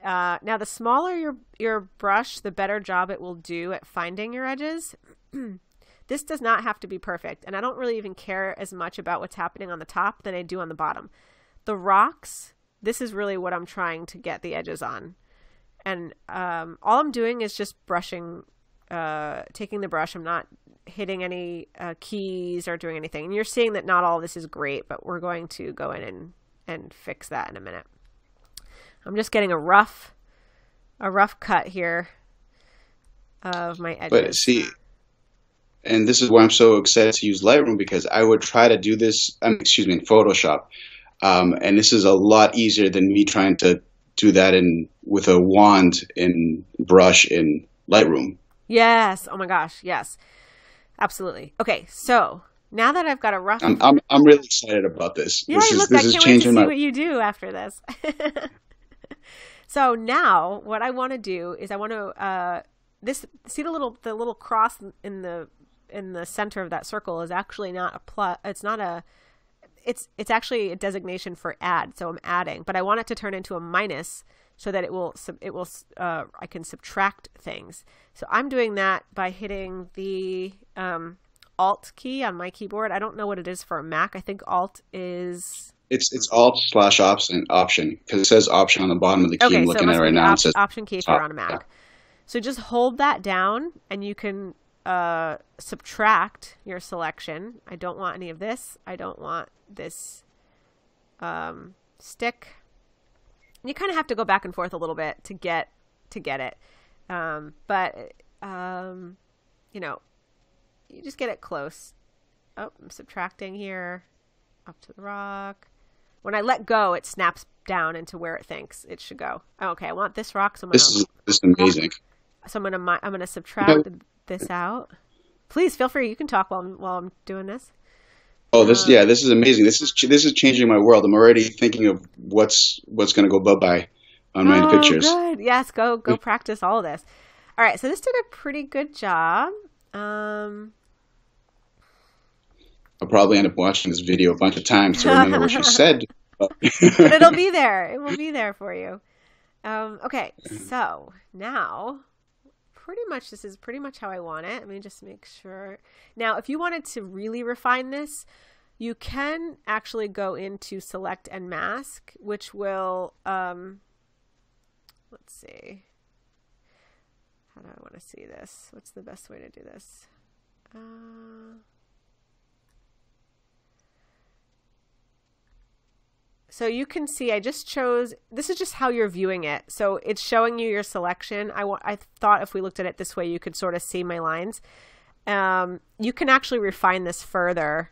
Now, the smaller your brush, the better job it will do at finding your edges. This does not have to be perfect, and I don't really even care as much about what's happening on the top than I do on the bottom. The rocks, this is really what I'm trying to get the edges on. And all I'm doing is just brushing, taking the brush. I'm not hitting any keys or doing anything. And you're seeing that not all of this is great, but we're going to go in and fix that in a minute. I'm just getting a rough cut here of my edges. But see, and this is why I'm so excited to use Lightroom, because I would try to do this, in Photoshop. And this is a lot easier than me trying to do that with a wand and brush in Lightroom. Yes. Oh my gosh. Yes. Absolutely. Okay. So now that I've got a rough, I'm really excited about this. Yeah, this I can't wait to see what you do after this. So now what I want to do is I want to see the little cross in the center of that circle is actually not a plus. It's not a. It's actually a designation for add. So I'm adding, but I want it to turn into a minus so that I can subtract things. So I'm doing that by hitting the Alt key on my keyboard. I don't know what it is for a Mac. I think Alt is... It's Alt/option because it says option on the bottom of the key. Okay, I'm so it looking at must it right be the now. It says option key if you're on a Mac. Yeah. So just hold that down and you can subtract your selection. I don't want any of this. I don't want this stick. And you kind of have to go back and forth a little bit to get it. But you know, you just get it close. Oh, I'm subtracting here up to the rock. When I let go, it snaps down into where it thinks it should go. Oh, okay, I want this rock. So this is amazing. So I'm gonna subtract this out. Please feel free. You can talk while I'm doing this. Oh, this is amazing. This is changing my world. I'm already thinking of what's going to go bye-bye on my pictures. Oh, good. Yes, go practice all of this. All right, so this did a pretty good job. I'll probably end up watching this video a bunch of times to remember what you said. But it'll be there. It will be there for you. Okay, so now this is pretty much how I want it. Let me just make sure. Now, if you wanted to really refine this, you can actually go into select and mask, which will, let's see. How do I want to see this? What's the best way to do this? So you can see I just chose, this is just how you're viewing it. So it's showing you your selection. I thought if we looked at it this way, you could sort of see my lines. You can actually refine this further.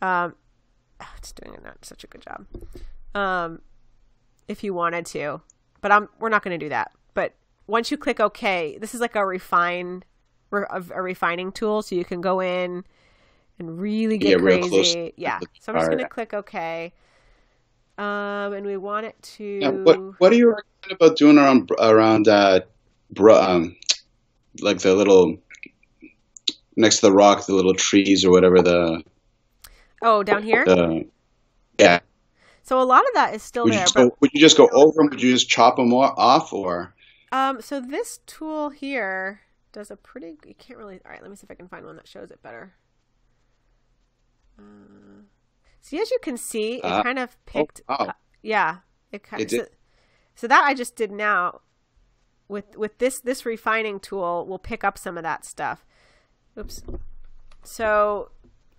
It's doing not such a good job. If you wanted to, but we're not going to do that. But once you click OK, this is like a refining tool. So you can go in and really get crazy. Real close. Yeah. So I'm just going to click OK. And we want it to. Yeah, what are you recommend about doing around like the little next to the rock, the little trees or whatever down here? Yeah. So a lot of that is still there. Would you just go over them? Would you just chop them off, or? So this tool here does a pretty. You can't really. All right, let me see if I can find one that shows it better. See, as you can see, it kind of picked. Yeah, so that I just did now. With this refining tool, will pick up some of that stuff. Oops. So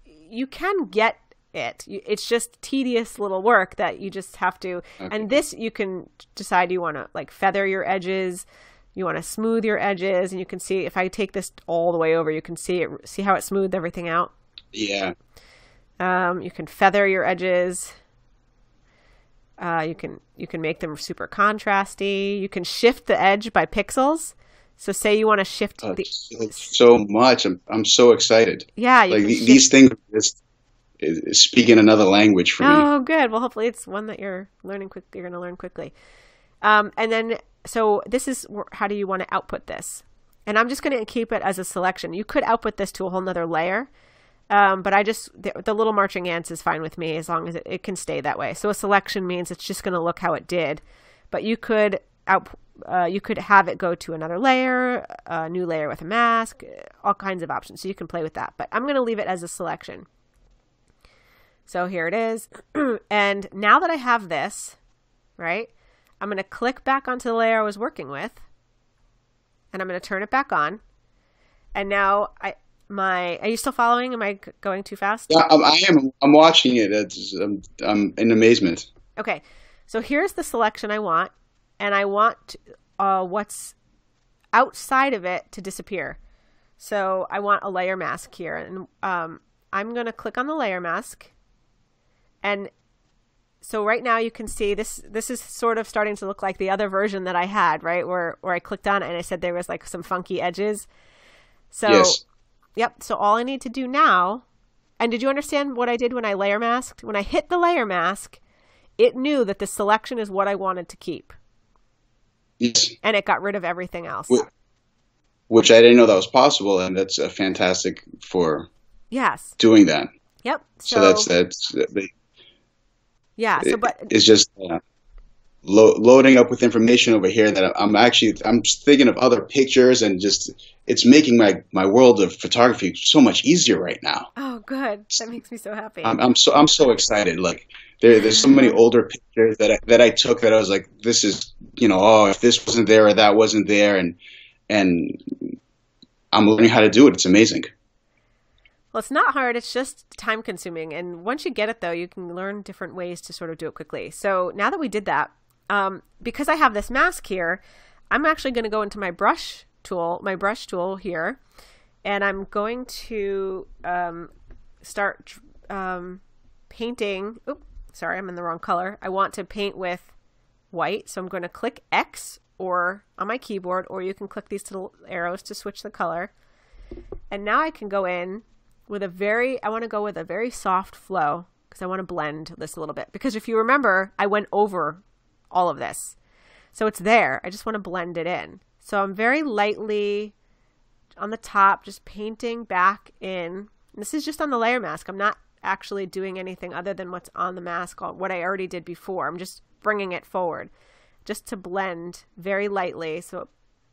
you can get it. It's just tedious little work that you just have to. Okay. And this you can decide you want to like feather your edges. You want to smooth your edges, and you can see if I take this all the way over, you can see it. See how it smoothed everything out. Yeah. You can feather your edges. You can make them super contrasty. You can shift the edge by pixels. So say you want to shift so much. I'm so excited. Yeah, like these things just speak in another language for me. Oh, good. Well, hopefully it's one that you're learning quick. You're going to learn quickly. And then so this is how do you want to output this? And I'm just going to keep it as a selection. You could output this to a whole nother layer. But the little marching ants is fine with me as long as it can stay that way. So a selection means it's just going to look how it did, but you could have it go to another layer, a new layer with a mask, all kinds of options. So you can play with that, but I'm going to leave it as a selection. So here it is. And now that I have this, right, I'm going to click back onto the layer I was working with, and I'm going to turn it back on. And now are you still following? Am I going too fast? Yeah, I am. I'm watching it. I'm in amazement. Okay. So here's the selection I want, and I want what's outside of it to disappear. So I want a layer mask here, and I'm going to click on the layer mask. And so right now you can see this is sort of starting to look like the other version that I had, right? Where I clicked on it and I said there was like some funky edges. So yes. Yep. So all I need to do now, and did you understand what I did when I layer masked? When I hit the layer mask, it knew that the selection is what I wanted to keep. Yes. And it got rid of everything else. Which I didn't know that was possible, and that's fantastic for doing that. Yep. So that's yeah. So, but it's just loading up with information over here that I'm just thinking of other pictures, and just it's making my world of photography so much easier right now. Oh, good. That makes me so happy. I'm so excited. Like there's so many older pictures that I took that I was like, this is, oh, if this wasn't there or that wasn't there, and I'm learning how to do it. It's amazing. Well, it's not hard. It's just time consuming. And once you get it, though, you can learn different ways to sort of do it quickly. So now that we did that, because I have this mask here, I'm actually going to go into my brush tool here, and I'm going to start painting. Oops, sorry, I'm in the wrong color. I want to paint with white, so I'm going to click X or on my keyboard, or you can click these little arrows to switch the color. And now I can go in with I want to go with a very soft flow, because I want to blend this a little bit. Because if you remember, I went over all of this. So it's there. I just want to blend it in. So I'm very lightly on the top, just painting back in. And this is just on the layer mask. I'm not actually doing anything other than what's on the mask, what I already did before. I'm just bringing it forward just to blend very lightly. So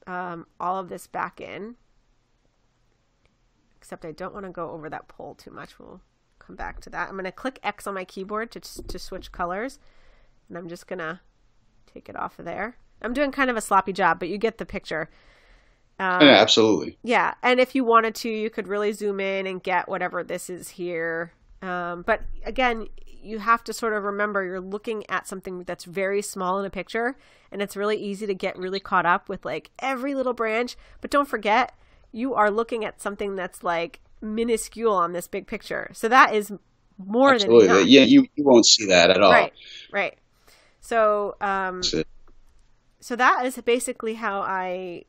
all of this back in. Except I don't want to go over that pole too much. We'll come back to that. I'm going to click X on my keyboard to switch colors. And I'm just going to take it off of there. I'm doing kind of a sloppy job, but you get the picture. Yeah, absolutely. Yeah. And if you wanted to, you could really zoom in and get whatever this is here. But again, you have to sort of remember you're looking at something that's very small in a picture, and it's really easy to get really caught up with like every little branch. But don't forget, you are looking at something that's like minuscule on this big picture. So that is more absolutely. than enough. Yeah, you won't see that at all. Right. So, so that is basically how I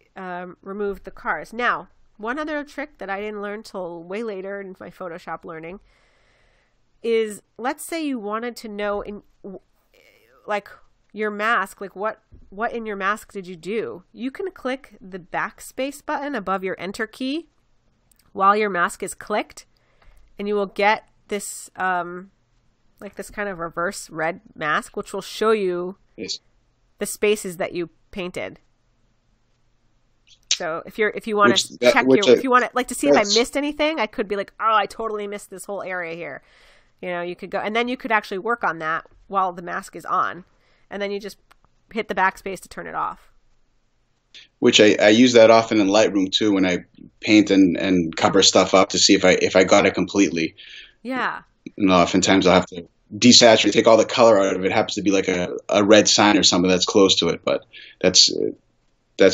removed the cars. Now, one other trick that I didn't learn till way later in my Photoshop learning is, let's say you wanted to know in like your mask, like what in your mask did you do? You can click the backspace button above your enter key while your mask is clicked, and you will get this like this kind of reverse red mask, which will show you the spaces that you painted. So if you want to check if you want to like to see if I missed anything, I could be like, oh, I totally missed this whole area here. You could go, and then you could actually work on that while the mask is on, and then you just hit the backspace to turn it off. Which I use that often in Lightroom too, when I paint and cover stuff up to see if I got it completely. Yeah. And oftentimes I'll have to desaturate, take all the color out of it. It happens to be like a red sign or something that's close to it, but that's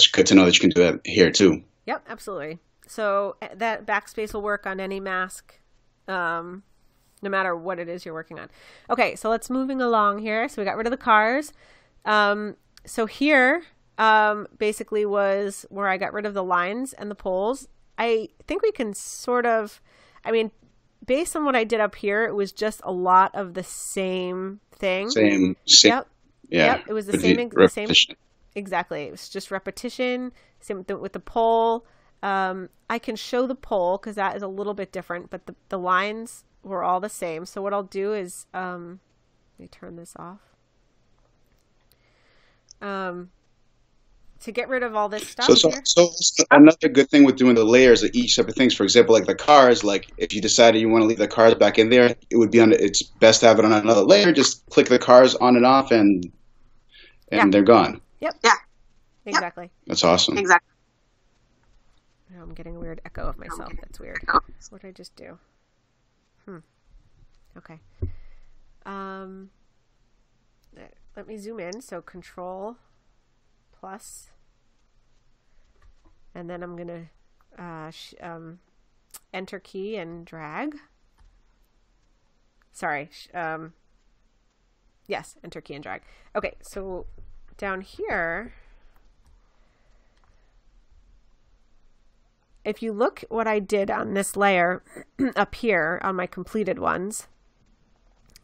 good to know that you can do that here too. Yep, absolutely. So that backspace will work on any mask, no matter what it is you're working on. Okay, so let's moving along here. So we got rid of the cars. So here basically was where I got rid of the lines and the poles. I think we can sort of, based on what I did up here, it was just a lot of the same thing. Same. Yep. Yeah. Yep. It was the same. Exactly. It was just repetition. Same with the pole. I can show the pole because that is a little bit different, but the lines were all the same. So what I'll do is, let me turn this off. To get rid of all this stuff. So another good thing with doing the layers of each separate things, for example, like the cars, like if you decided you want to leave the cars back in there, it would be it's best to have it on another layer. Just click the cars on and off, and they're gone. Yep. Yeah. Exactly. That's awesome. Exactly. Oh, I'm getting a weird echo of myself. That's weird. What did I just do? Okay. Let me zoom in. So Control plus, and then I'm going to enter key and drag. Sorry. Yes, enter key and drag. Okay, so down here, if you look what I did on this layer up here on my completed ones,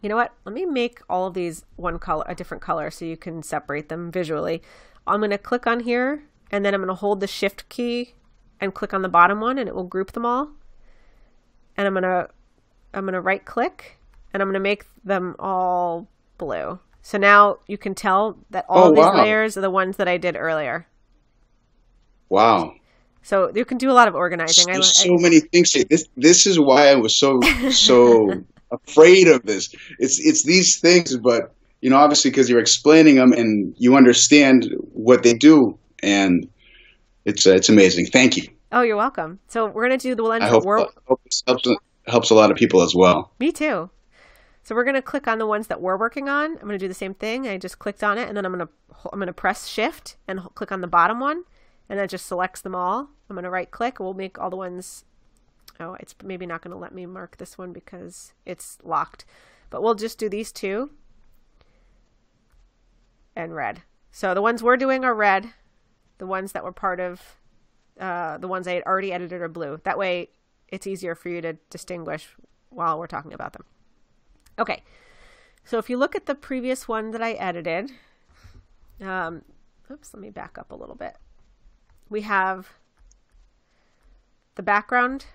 you know what? Let me make all of these a different color so you can separate them visually. I'm going to click on here, and then I'm going to hold the shift key and click on the bottom one, and it will group them all. And I'm going to right click, and I'm going to make them all blue. So now you can tell that all Oh, these wow. layers are the ones that I did earlier. Wow. So you can do a lot of organizing. There's so many things here. This is why I was so afraid of this. It's these things, but obviously because you're explaining them and you understand what they do, and it's amazing. Thank you. Oh, you're welcome. So we're going to do the ones I that hope this helps a lot of people as well. Me too. So we're going to click on the ones that we're working on. I'm going to do the same thing. I just clicked on it, and then I'm going to press Shift and click on the bottom one, and that just selects them all. I'm going to right click. We'll make all the ones. Oh, it's maybe not going to let me mark this one because it's locked, but we'll just do these two and red. So the ones we're doing are red. The ones that were part of the ones I had already edited are blue. That way it's easier for you to distinguish while we're talking about them. Okay, so if you look at the previous one that I edited, oops, let me back up a little bit. We have the background,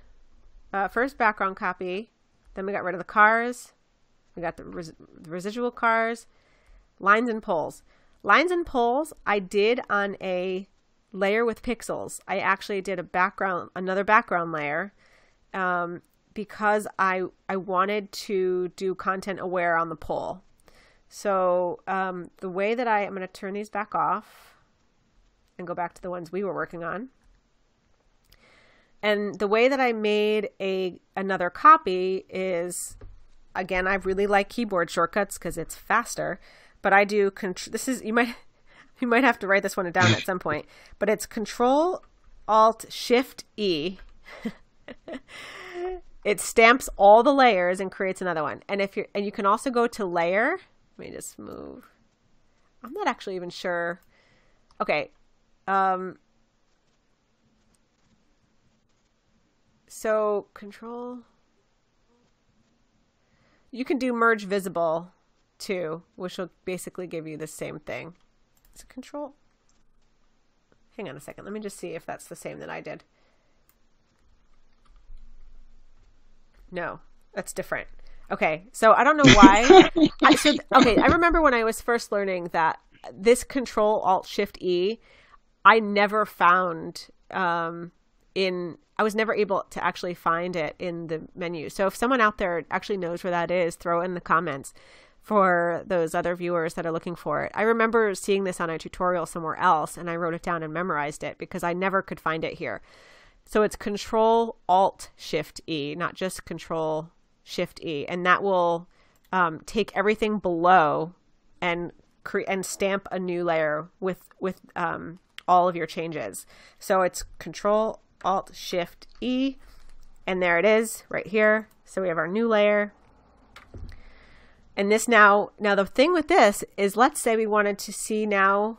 first background copy, then we got rid of the cars, we got the residual cars, lines and poles. Lines and poles I did on a layer with pixels. I actually did another background layer, because I wanted to do content aware on the pole. So the way that I'm going to turn these back off and go back to the ones we were working on. And the way that I made another copy is, again, I really like keyboard shortcuts because it's faster, but I do, this is, you might have to write this one down at some point, but it's Control Alt Shift E. It stamps all the layers and creates another one. And you can also go to layer. Let me just move. I'm not actually even sure. Okay. So control. You can do merge visible too, which will basically give you the same thing. Is it control? Hang on a second. Let me just see if that's the same that I did. No, that's different. Okay, so I don't know why. I remember when I was first learning that this Control Alt Shift E, I never found I was never able to actually find it in the menu. So if someone out there actually knows where that is, throw it in the comments for those other viewers that are looking for it. I remember seeing this on a tutorial somewhere else, and I wrote it down and memorized it because I never could find it here. So it's Control Alt Shift E, not just Control Shift E, and that will take everything below and stamp a new layer with all of your changes. So it's Control Alt Shift E, and there it is right here. So we have our new layer. And this now the thing with this is, let's say we wanted to see now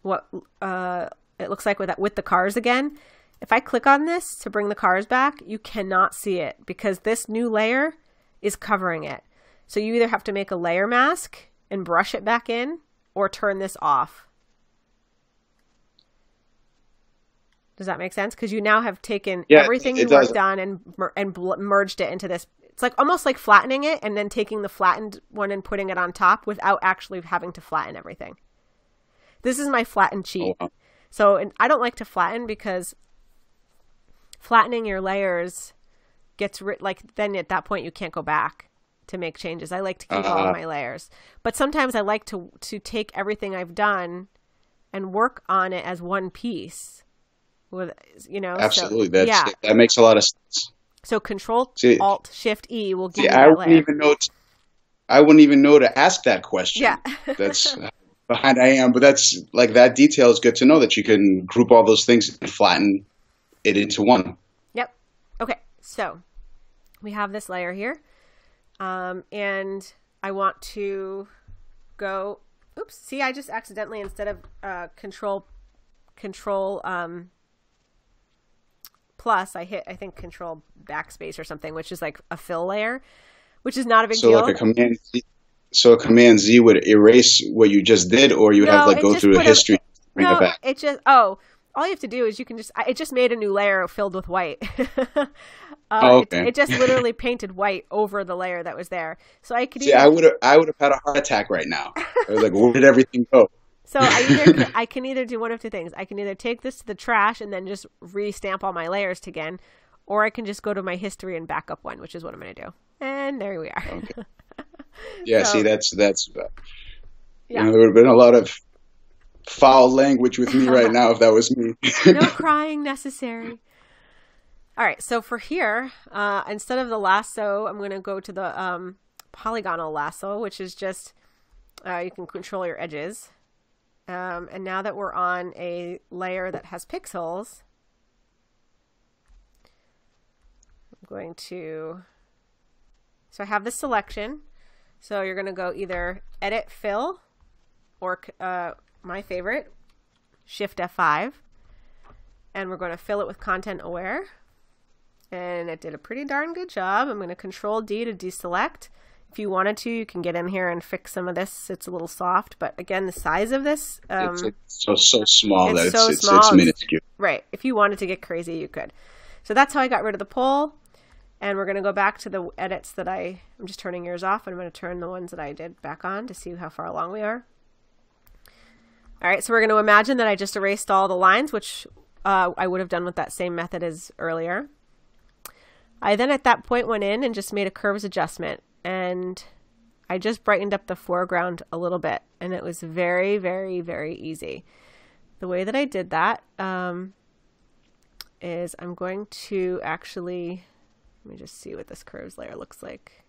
what it looks like with the cars again. If I click on this to bring the cars back, you cannot see it because this new layer is covering it. So you either have to make a layer mask and brush it back in, or turn this off. Does that make sense? Because you now have taken everything you worked on and merged it into this. It's like almost like flattening it and then taking the flattened one and putting it on top without actually having to flatten everything. This is my flatten cheat. Oh, wow. So, and I don't like to flatten because flattening your layers gets then at that point you can't go back to make changes. I like to keep all of my layers, but sometimes I like to take everything I've done and work on it as one piece. With absolutely, so, that makes a lot of sense. So Control Alt Shift E will give you that layer. I wouldn't even know to ask that question. Yeah, that's behind I am, but that's like that detail is good to know that you can group all those things and flatten it into one. Yep. Okay, so we have this layer here, and I want to go. Oops! See, I just accidentally, instead of Control plus, I hit, I think, Control backspace or something, which is like a fill layer, which is not a big deal. Like a Command Z would erase what you just did, or you would have go through a history to bring it back. It just all you have to do is you can just, it just made a new layer filled with white. Okay. It just literally painted white over the layer that was there. So I could See, I would have had a heart attack right now. I was like, where did everything go? So I can either do one of two things. I can either take this to the trash and then just re-stamp all my layers again, or I can just go to my history and back up one, which is what I'm going to do. And there we are. Okay. Yeah, So, see, that's yeah. there would have been a lot of foul language with me right now if that was me. No crying necessary. All right, so for here, instead of the lasso, I'm going to go to the polygonal lasso, which is just, you can control your edges. And now that we're on a layer that has pixels, I'm going to, so I have this selection. So you're going to go either Edit Fill or my favorite, Shift F5. And we're going to fill it with Content Aware. And it did a pretty darn good job. I'm going to Control D to deselect. If you wanted to, you can get in here and fix some of this. It's a little soft, but again, the size of this, it's so small that it's small, minuscule. Right. If you wanted to get crazy, you could. So that's how I got rid of the poll. And we're going to go back to the edits that I'm just turning yours off, and I'm going to turn the ones that I did back on to see how far along we are. All right. So we're going to imagine that I just erased all the lines, which I would have done with that same method as earlier. I then at that point went in and just made a curves adjustment. And I just brightened up the foreground a little bit, and it was very, very, very easy. The way that I did that is I'm going to actually, let me just see what this curves layer looks like.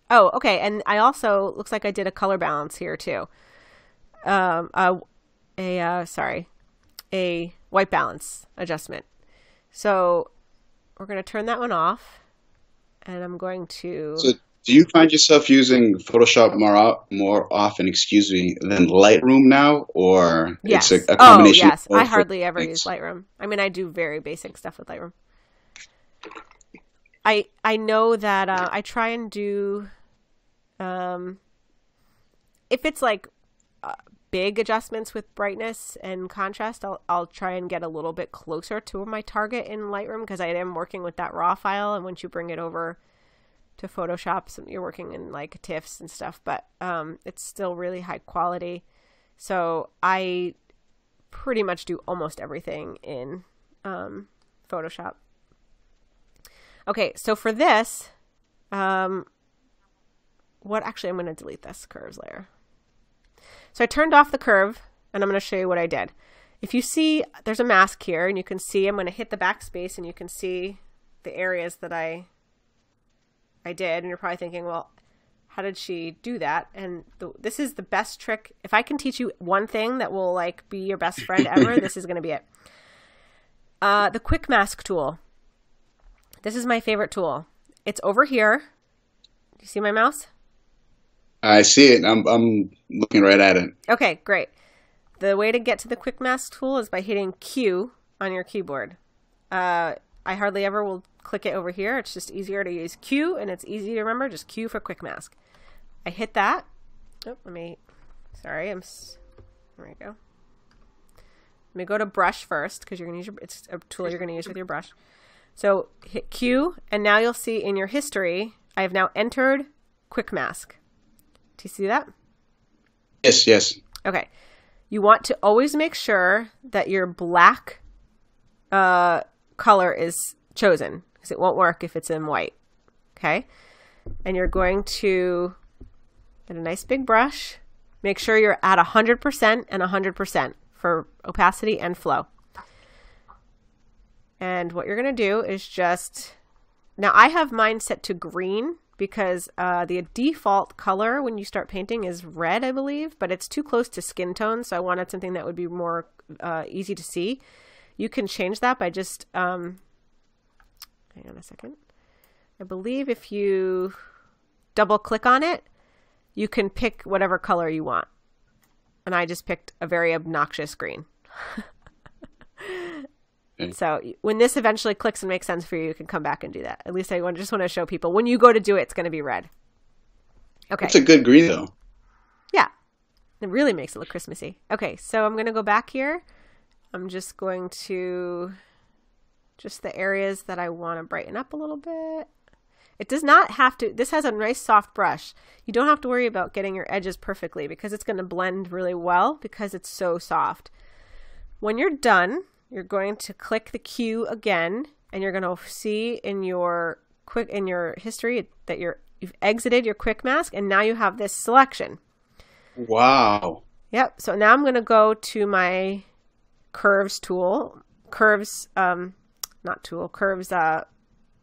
Oh, okay. And I also, looks like I did a color balance here too. A white balance adjustment. So we're going to turn that one off, and I'm going to... Do you find yourself using Photoshop more often, than Lightroom now, or yes. It's a combination? Oh, yes. I hardly ever use Lightroom. I mean, I do very basic stuff with Lightroom. I know that I try and do, if it's like big adjustments with brightness and contrast, I'll try and get a little bit closer to my target in Lightroom, because I am working with that raw file, and once you bring it over to Photoshop, so you're working in like TIFFs and stuff, but it's still really high quality. So I pretty much do almost everything in Photoshop. Okay, so for this, I'm going to delete this curves layer. So I turned off the curve, and I'm going to show you what I did. If you see, there's a mask here, and you can see, I'm going to hit the backspace, and you can see the areas that I did, and you're probably thinking, well, how did she do that? And this is the best trick. If I can teach you one thing that will like be your best friend ever, this is going to be it. The quick mask tool. This is my favorite tool. It's over here. Do you see my mouse? I see it. I'm looking right at it. Okay, great. The way to get to the quick mask tool is by hitting Q on your keyboard. I hardly ever will click it over here. It's just easier to use Q, and it's easy to remember. Just Q for quick mask. I hit that. Oh, there we go. Let me go to brush first, because you're going to use it's a tool you're going to use with your brush. So hit Q, and now you'll see in your history, I have now entered quick mask. Do you see that? Yes, yes. Okay. You want to always make sure that your black color is chosen, because it won't work if it's in white. Okay. And you're going to get a nice big brush. Make sure you're at 100% and 100% for opacity and flow. And what you're going to do is just, now I have mine set to green, because the default color when you start painting is red, I believe, but it's too close to skin tone, so I wanted something that would be more easy to see. You can change that by just, hang on a second. I believe if you double click on it, you can pick whatever color you want. And I just picked a very obnoxious green. Okay. So when this eventually clicks and makes sense for you, you can come back and do that. At least I just want to show people when you go to do it, it's going to be red. Okay. It's a good green though. Yeah. It really makes it look Christmassy. Okay. So I'm going to go back here. I'm just going to, just the areas that I want to brighten up a little bit. It does not have to, this has a nice soft brush. You don't have to worry about getting your edges perfectly because it's going to blend really well because it's so soft. When you're done, you're going to click the Q again, and you're going to see in your history that you've exited your quick mask, and now you have this selection. Wow. Yep. So now I'm going to go to my curves tool, curves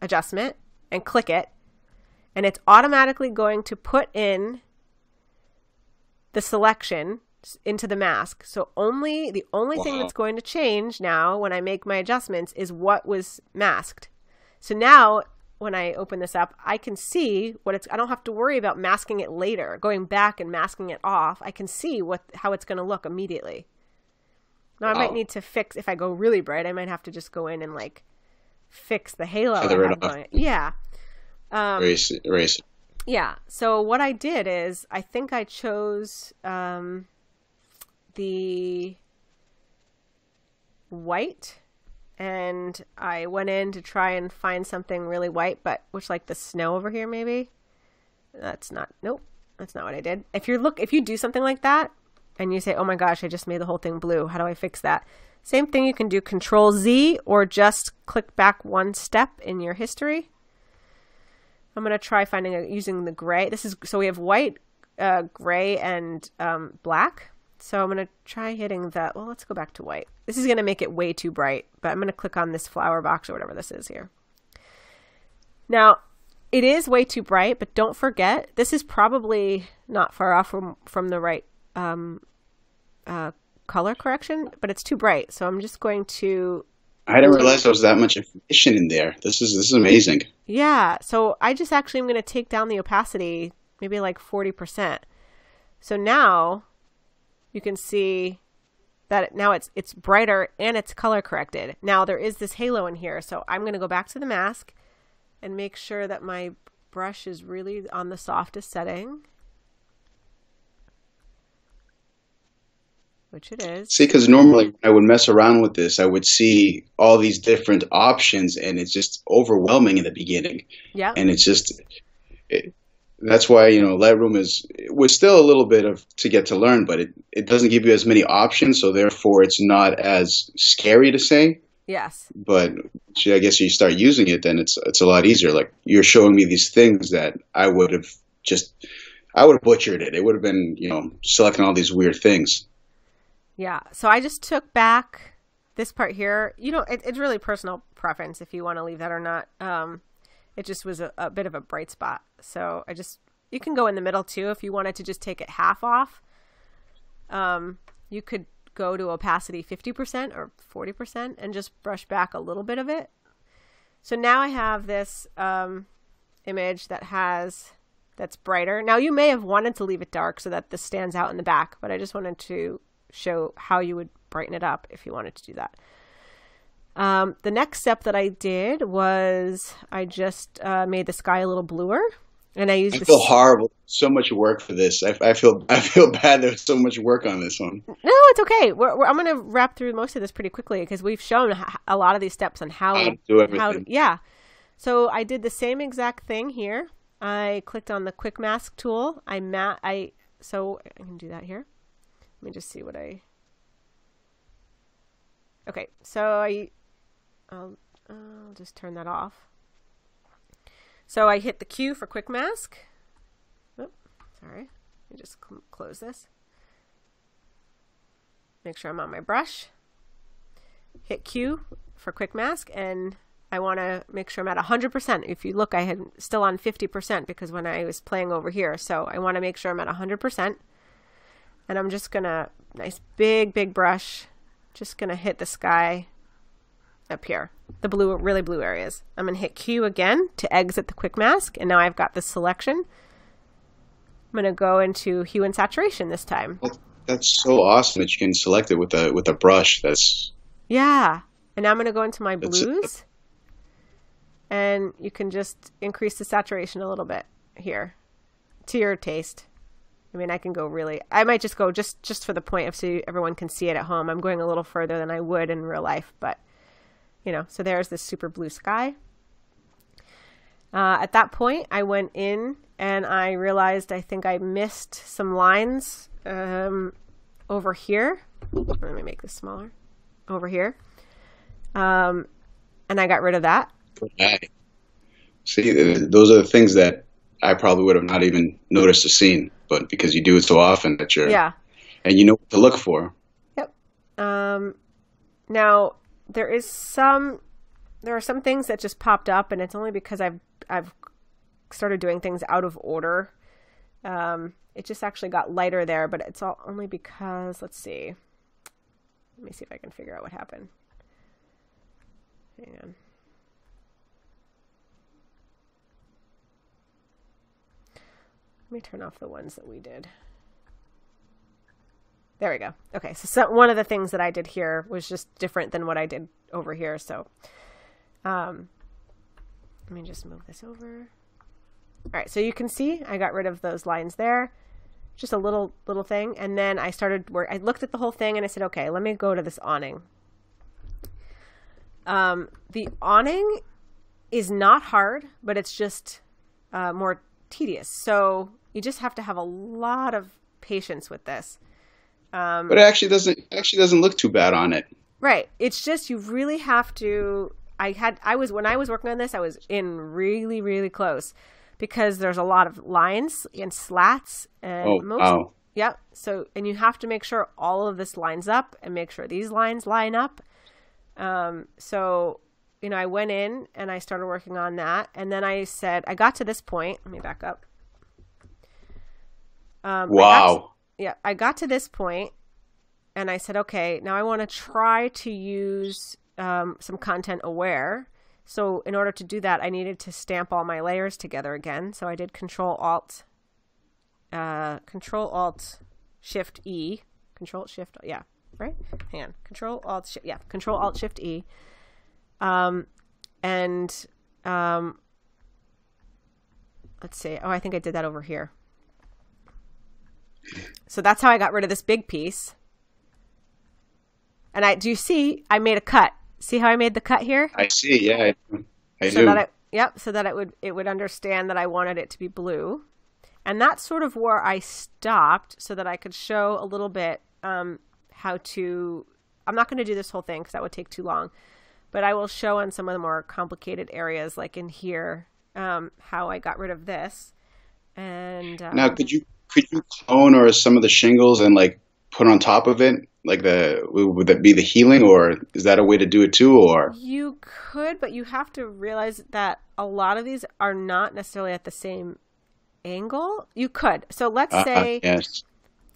adjustment, and click it, and it's automatically going to put in the selection into the mask. So the only thing that's going to change now when I make my adjustments is what was masked. So now when I open this up, I can see I don't have to worry about masking it later, going back and masking it off. I can see how it's going to look immediately. Now I might need to fix, if I go really bright, I might have to just go in and like fix the halo. Yeah. Erase it. Yeah. So what I did is I think I chose the white, and I went in to try and find something really white, but which, like the snow over here, maybe. Nope, that's not what I did. If you do something like that and you say, oh my gosh, I just made the whole thing blue, how do I fix that? Same thing, you can do Control Z or just click back one step in your history. I'm going to try using the gray. So we have white, gray, and black. So I'm going to try hitting that. Well, let's go back to white. This is going to make it way too bright, but I'm going to click on this flower box or whatever this is here. Now, it is way too bright, but don't forget, this is probably not far off from the right color correction, but it's too bright. So I'm just going to... I didn't realize there was that much information in there. This is amazing. Yeah. So I just actually am going to take down the opacity, maybe like 40%. So now you can see that now it's brighter and it's color corrected. Now there is this halo in here. So I'm going to go back to the mask and make sure that my brush is really on the softest setting. Which it is. See, because normally I would mess around with this, I would see all these different options, and it's just overwhelming in the beginning. Yeah. And it's just, that's why, Lightroom was still a little bit to get to learn, but it doesn't give you as many options, so therefore it's not as scary to say. Yes. But I guess you start using it, then it's a lot easier. Like, you're showing me these things that I would have butchered it. It would have been, selecting all these weird things. Yeah, so I just took back this part here. It's really personal preference if you want to leave that or not. It just was a bit of a bright spot. So you can go in the middle too if you wanted to just take it half off. You could go to opacity 50% or 40% and just brush back a little bit of it. So now I have this image that's brighter. Now you may have wanted to leave it dark so that this stands out in the back, but I just wanted to show how you would brighten it up if you wanted to do that. The next step that I did was I just made the sky a little bluer, and I feel horrible. So much work for this. I feel bad. There's so much work on this one. No, it's okay. I'm going to wrap through most of this pretty quickly because we've shown a lot of these steps on how to do everything. Yeah. So I did the same exact thing here. I clicked on the quick mask tool. So I can do that here. Let me just see what okay, so I'll just turn that off. So I hit the Q for quick mask. Oh, sorry. Let me just close this. Make sure I'm on my brush. Hit Q for quick mask, and I want to make sure I'm at 100%. If you look, I had still on 50% because when I was playing over here. So I want to make sure I'm at 100%. And I'm just going to, nice big brush, just going to hit the sky up here, the blue, really blue areas. I'm going to hit Q again to exit the quick mask. And now I've got this selection. I'm going to go into hue and saturation this time. That's so awesome that you can select it with a brush. Yeah. And now I'm going to go into my blues. And you can just increase the saturation a little bit here to your taste. I mean, I can go I might just go just for the point of so everyone can see it at home. I'm going a little further than I would in real life, but so there's this super blue sky. At that point, I went in and I realized I think I missed some lines over here. Let me make this smaller. Over here. And I got rid of that. Okay. See, those are the things that I probably would have not even noticed or seen, but because you do it so often that and you know what to look for. Yep. Now there are some things that just popped up, and it's only because I've started doing things out of order. It just actually got lighter there, but it's only because, let's see. Let me see if I can figure out what happened. Hang on. Let me turn off the ones that we did. There we go. Okay, so one of the things that I did here was just different than what I did over here. So let me just move this over. All right, so you can see I got rid of those lines there. Just a little thing. And then I started I looked at the whole thing and I said, okay, let me go to this awning. The awning is not hard, but it's just more tedious. So you just have to have a lot of patience with this. But it actually doesn't look too bad on it. Right. It's just you really have to. When I was working on this, I was in really, really close because there's a lot of lines and slats and wow. Yep. So and you have to make sure all of this lines up and make sure these lines line up. So I went in and I started working on that, and then I got to this point. Let me back up. Wow. I got to this point and I said, okay, now I want to try to use some content aware. So in order to do that, I needed to stamp all my layers together again. So I did Control Alt Shift E. Control Shift, yeah, right? Hang on. Control Alt Shift E. Let's see. Oh, I think I did that over here. So that's how I got rid of this big piece. And do you see, I made a cut. See how I made the cut here? I see, yeah. I so do. So that it would understand that I wanted it to be blue. And that's sort of where I stopped so that I could show a little bit how to, I'm not going to do this whole thing because that would take too long, but I will show on some of the more complicated areas, like in here, how I got rid of this. And now, could you clone or some of the shingles and like put on top of it? Like would that be the healing, or is that a way to do it too? Or you could, but you have to realize that a lot of these are not necessarily at the same angle. You could. So let's say, yes.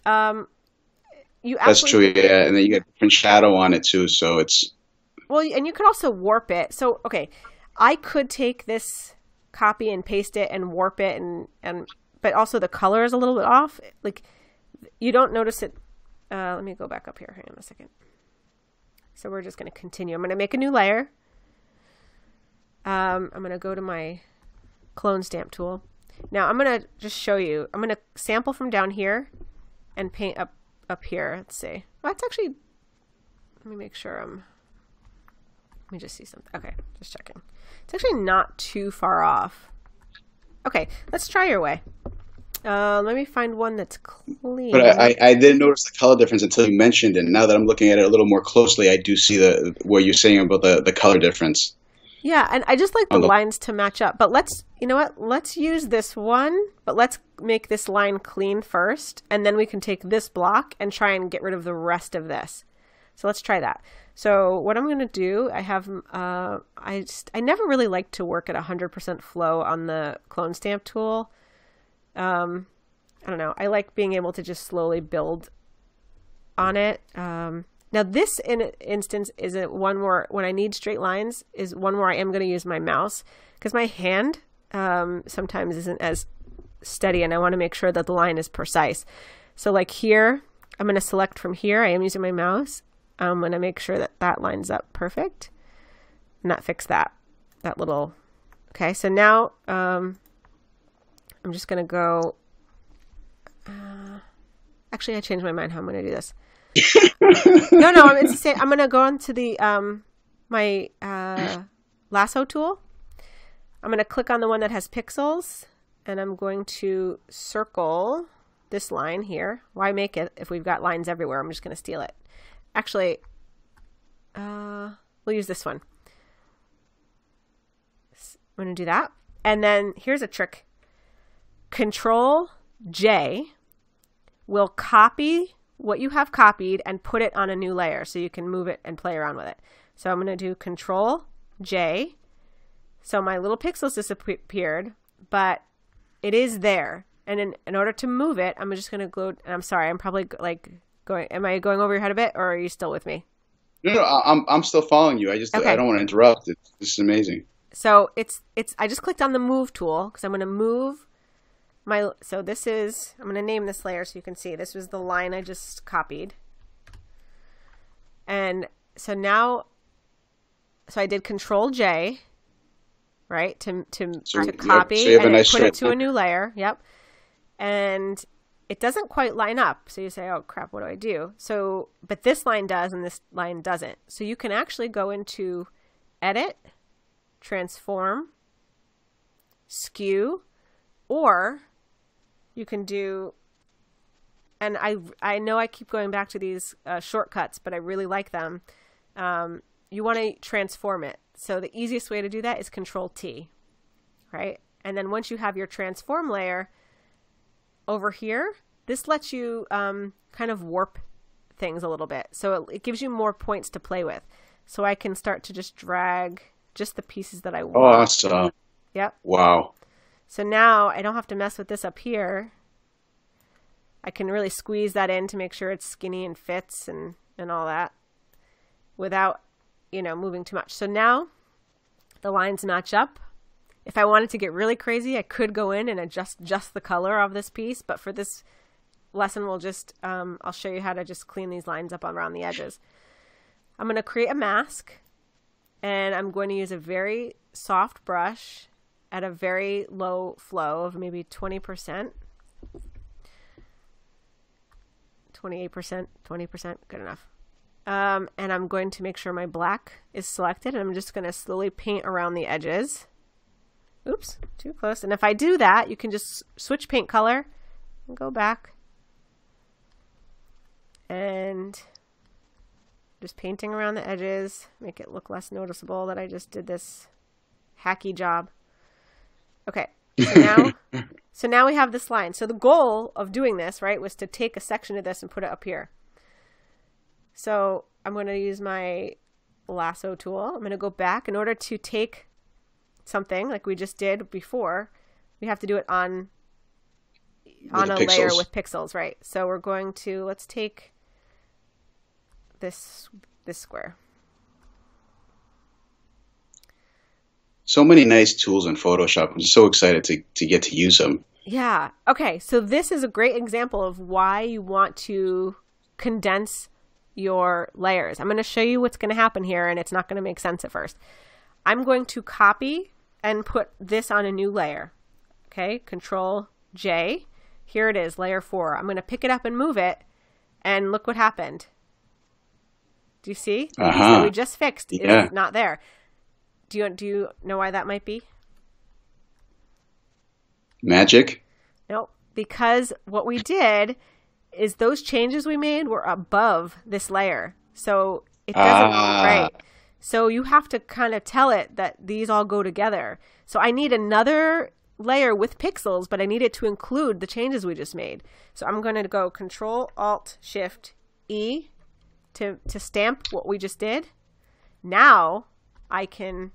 That's true, yeah, and then you get different shadow on it too, so it's well, and you could also warp it. So okay, I could take this copy and paste it and warp it, and but also the color is a little bit off. Like you don't notice it. Let me go back up here. Hang on a second. So we're just going to continue. I'm going to make a new layer. I'm going to go to my clone stamp tool. Now I'm going to just show you. I'm going to sample from down here and paint up here. Let's see. Well, that's actually, let me make sure let me just see something. Okay, just checking. It's actually not too far off. Okay, let's try your way. Let me find one that's clean. But I didn't notice the color difference until you mentioned it. Now that I'm looking at it a little more closely, I do see what you're saying about the color difference. Yeah, and I just like the lines to match up. But you know what? Let's use this one, but let's make this line clean first, and then we can take this block and try and get rid of the rest of this. So let's try that. So what I'm going to do, I have, I never really like to work at 100% flow on the clone stamp tool. I don't know. I like being able to just slowly build on it. Now this instance is one where when I need straight lines is one where I am going to use my mouse because my hand sometimes isn't as steady, and I want to make sure that the line is precise. So like here, I'm going to select from here. I am using my mouse. I'm going to make sure that that lines up perfect and that fix that little. Okay. So now, I'm just going to go Actually, I changed my mind how I'm going to do this. No, it's the same. I'm going to go into the my lasso tool. I'm going to click on the one that has pixels, and I'm going to circle this line here. Why make it if we've got lines everywhere? I'm just going to steal it. Actually, we'll use this one. I'm going to do that. And then here's a trick. Control J will copy what you have copied and put it on a new layer so you can move it and play around with it. So I'm going to do Control J. So my little pixels disappeared, but it is there. And in order to move it, I'm just going to go. I'm sorry, I'm probably like going. Am I going over your head a bit, or are you still with me? No, I'm still following you. I don't want to interrupt. This is amazing. So I just clicked on the move tool because I'm going to move. So this is, I'm going to name this layer so you can see. This was the line I just copied. And so now, so I did Control J, right, to copy, so you have and a nice put it to a new layer. Yep. And it doesn't quite line up. So you say, oh crap, what do I do? So, but this line does and this line doesn't. So you can actually go into Edit, Transform, Skew, or you can do, and I know I keep going back to these shortcuts, but I really like them. You want to transform it. So the easiest way to do that is Control T, right? And then once you have your transform layer over here, this lets you kind of warp things a little bit. So it gives you more points to play with. So I can start to just drag just the pieces that I want. Awesome. Yep. Wow. So now I don't have to mess with this up here. I can really squeeze that in to make sure it's skinny and fits and all that without, moving too much. So now the lines match up. If I wanted to get really crazy, I could go in and adjust just the color of this piece. But for this lesson, we'll just, I'll show you how to just clean these lines up around the edges. I'm going to create a mask, and I'm going to use a very soft brush at a very low flow of maybe 20%, 28%, 20%, good enough. And I'm going to make sure my black is selected, and I'm just going to slowly paint around the edges. Oops, too close. And if I do that, you can just switch paint color and go back. And just painting around the edges, make it look less noticeable that I just did this hacky job. Okay, so now we have this line. So the goal of doing this, right, was to take a section of this and put it up here. So I'm going to use my lasso tool. I'm going to go back. In order to take something like we just did before, we have to do it on a layer with pixels, right? So we're going to, let's take this square. So many nice tools in Photoshop. I'm so excited to get to use them. Yeah. Okay. So this is a great example of why you want to condense your layers. I'm going to show you what's going to happen here, and it's not going to make sense at first. I'm going to copy and put this on a new layer. Okay. Control J. Here it is, layer 4. I'm going to pick it up and move it, and look what happened. Do you see? The piece that we just fixed is not there. Do you know why that might be? Magic? No, because what we did is those changes we made were above this layer. So it doesn't, right. So you have to kind of tell it that these all go together. So I need another layer with pixels, but I need it to include the changes we just made. So I'm going to go Control Alt Shift E to stamp what we just did. Now I can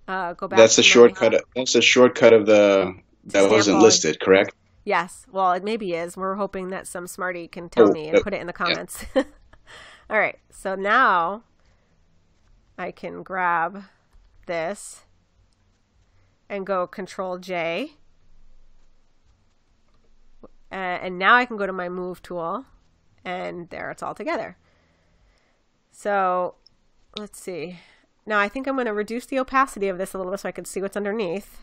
go back. That's a shortcut. That's a shortcut of that wasn't listed, correct? Yes. Well, it maybe is. We're hoping that some smarty can tell me and put it in the comments. Yeah. All right. So now I can grab this and go Control J. And now I can go to my Move tool, and there it's all together. So let's see. Now I think I'm going to reduce the opacity of this a little bit so I can see what's underneath.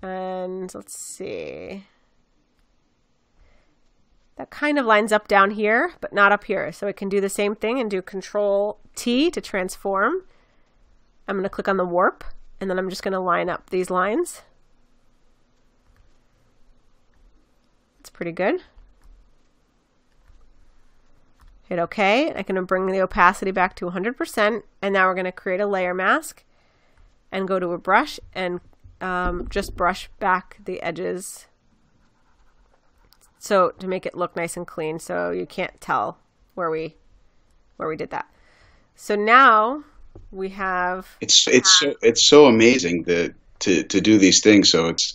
And let's see. that kind of lines up down here, but not up here. So I can do the same thing and do Control T to transform. I'm going to click on the warp, and then I'm just going to line up these lines. It's pretty good. Hit OK. I'm going to bring the opacity back to 100%, and now we're going to create a layer mask and go to a brush and just brush back the edges, so to make it look nice and clean, so you can't tell where we did that. So now we have it's so amazing to do these things. So it's,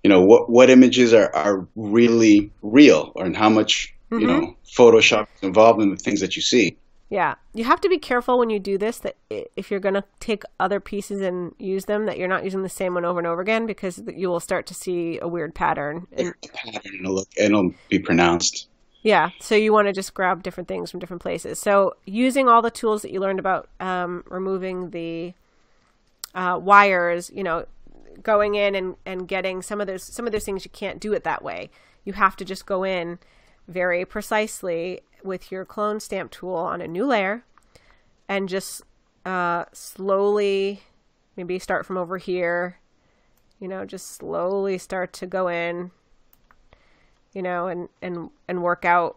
you know, what images are really real, and how much you know Photoshop is involved in the things that you see. Yeah, you have to be careful when you do this, that if you're going to take other pieces and use them, that you're not using the same one over and over again, because you will start to see a weird pattern. It'll be pronounced. Yeah, so you want to just grab different things from different places. So using all the tools that you learned about removing the wires, you know, going in and getting some of those things, you can't do it that way. You have to just go in very precisely with your clone stamp tool on a new layer and just slowly, maybe start from over here, you know, just slowly start to go in, you know, and work out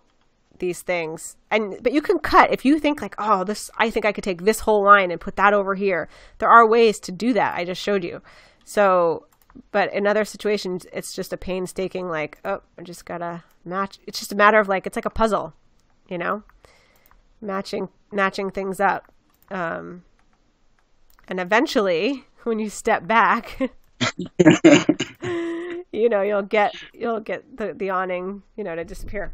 these things. But you can cut if you think like, oh, I think I could take this whole line and put that over here. There are ways to do that. I just showed you. So, but in other situations, it's just a painstaking, like, oh, I just gotta match. It's just a matter of like, it's like a puzzle, you know, matching things up. And eventually when you step back, you know, you'll get the awning, you know, to disappear.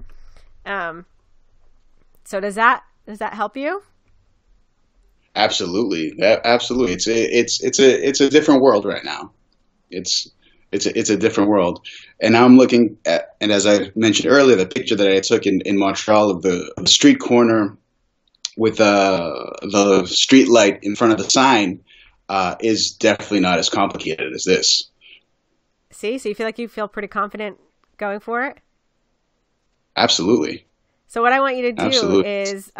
So does that help you? Absolutely. Absolutely. It's a different world right now. It's a different world. And now I'm looking at, and as I mentioned earlier, the picture that I took in Montreal of the street corner with the street light in front of the sign is definitely not as complicated as this. See, so you feel pretty confident going for it? Absolutely. So what I want you to do is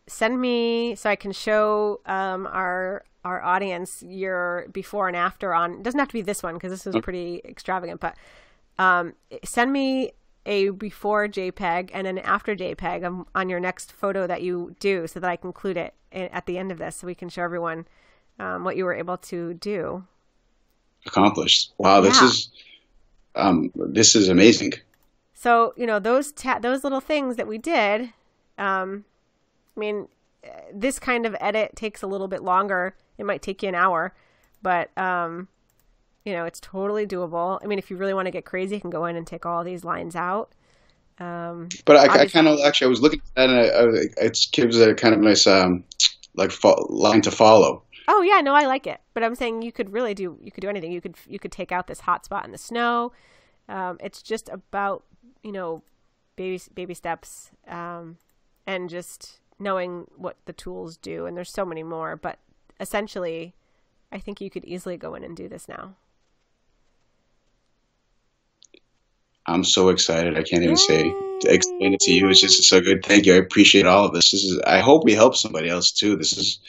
send me, so I can show our audience your before and after on. It doesn't have to be this one because this is pretty extravagant, but send me a before JPEG and an after JPEG on your next photo that you do, so that I can include it at the end of this, so we can show everyone what you were able to do. Accomplished. Wow, yeah. This is amazing. So, you know, those little things that we did, I mean, this kind of edit takes a little bit longer. It might take you an hour, but, you know, it's totally doable. I mean, if you really want to get crazy, you can go in and take all these lines out. But I kind of, actually, I was looking at that, and it gives a kind of nice, line to follow. Oh yeah, no, I like it. But I'm saying you could do anything. You could take out this hot spot in the snow. It's just about, you know, baby steps, and just knowing what the tools do. And there's so many more, but essentially I think you could easily go in and do this now. I'm so excited. I can't even to explain it to you. It's just so good. Thank you. I appreciate all of this. I hope we help somebody else too. It's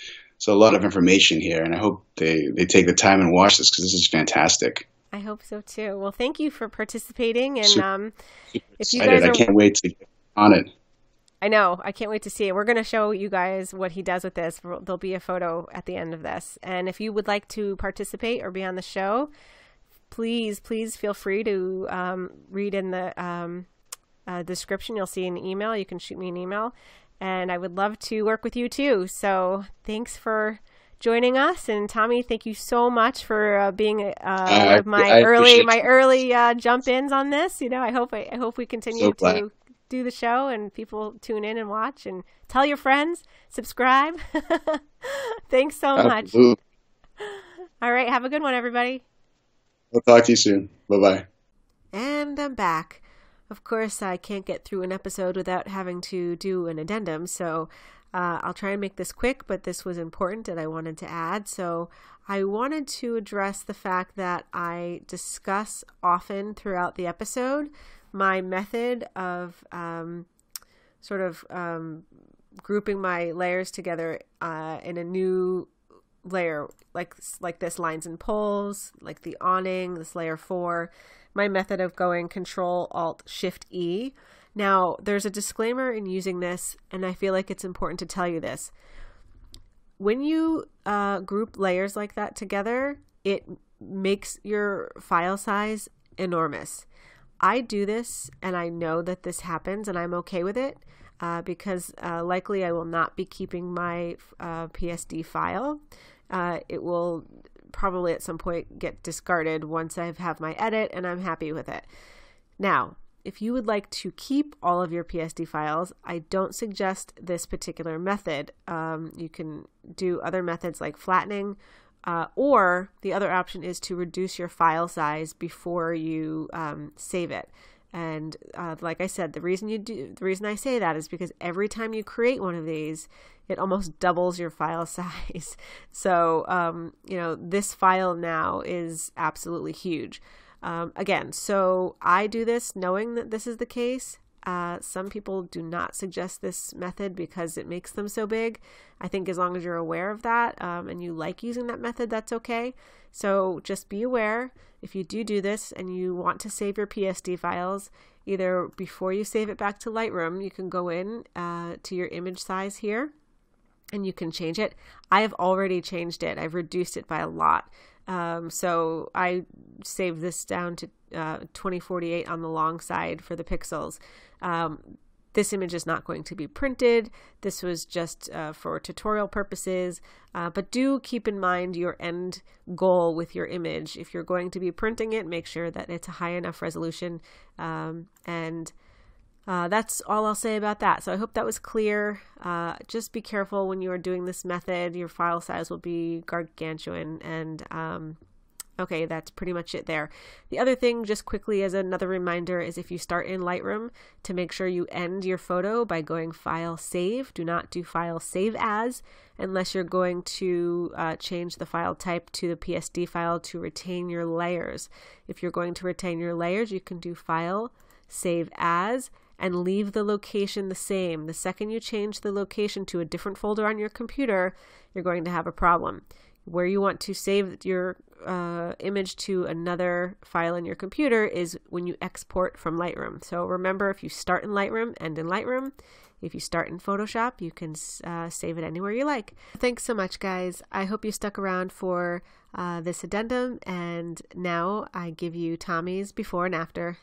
a lot of information here, and I hope they take the time and watch this, because this is fantastic. I hope so too. Well, thank you for participating, and super if you guys I can't wait to get on it. I know. I can't wait to see it. We're going to show you guys what he does with this. There'll be a photo at the end of this. And if you would like to participate or be on the show, please feel free to read in the description. You'll see an email. You can shoot me an email. And I would love to work with you too. So thanks for joining us. And Tommy, thank you so much for being one of my early jump-ins on this. You know, I hope we continue to do the show and people tune in and watch, and tell your friends, subscribe. Thanks so much. All right. Have a good one, everybody. I'll talk to you soon. Bye-bye. And I'm back. Of course, I can't get through an episode without having to do an addendum, so I'll try and make this quick, but this was important and I wanted to add. So I wanted to address the fact that I discuss often throughout the episode my method of grouping my layers together in a new layer like this, lines and poles, like the awning, this layer 4, my method of going Control Alt Shift E. Now there's a disclaimer in using this, and I feel like it's important to tell you this. When you group layers like that together, it makes your file size enormous. I do this, and I know that this happens, and I'm okay with it because likely I will not be keeping my PSD file. It will probably at some point get discarded once I have my edit and I'm happy with it. Now, if you would like to keep all of your PSD files, I don't suggest this particular method. You can do other methods like flattening, or the other option is to reduce your file size before you save it. And like I said, the reason I say that is because every time you create one of these, it almost doubles your file size. So this file now is absolutely huge. Again, so I do this knowing that this is the case. Some people do not suggest this method because it makes them so big. I think as long as you're aware of that and you like using that method, that's okay. So just be aware if you do this and you want to save your PSD files, either before you save it back to Lightroom, you can go in to your image size here and you can change it. I have already changed it. I've reduced it by a lot. So I saved this down to 2048 on the long side for the pixels. This image is not going to be printed. This was just for tutorial purposes, but do keep in mind your end goal with your image. If you're going to be printing it, make sure that it's a high enough resolution. That's all I'll say about that. So I hope that was clear. Just be careful when you are doing this method. Your file size will be gargantuan, and okay, that's pretty much it there. The other thing, just quickly as another reminder, is if you start in Lightroom, to make sure you end your photo by going File Save. Do not do File Save As unless you're going to change the file type to the PSD file to retain your layers. If you're going to retain your layers, you can do File Save As and leave the location the same. The second you change the location to a different folder on your computer, you're going to have a problem. Where you want to save your image to another file in your computer is when you export from Lightroom. So remember, if you start in Lightroom, end in Lightroom. If you start in Photoshop, you can save it anywhere you like. Thanks so much, guys. I hope you stuck around for this addendum, and now I give you Tommy's before and after.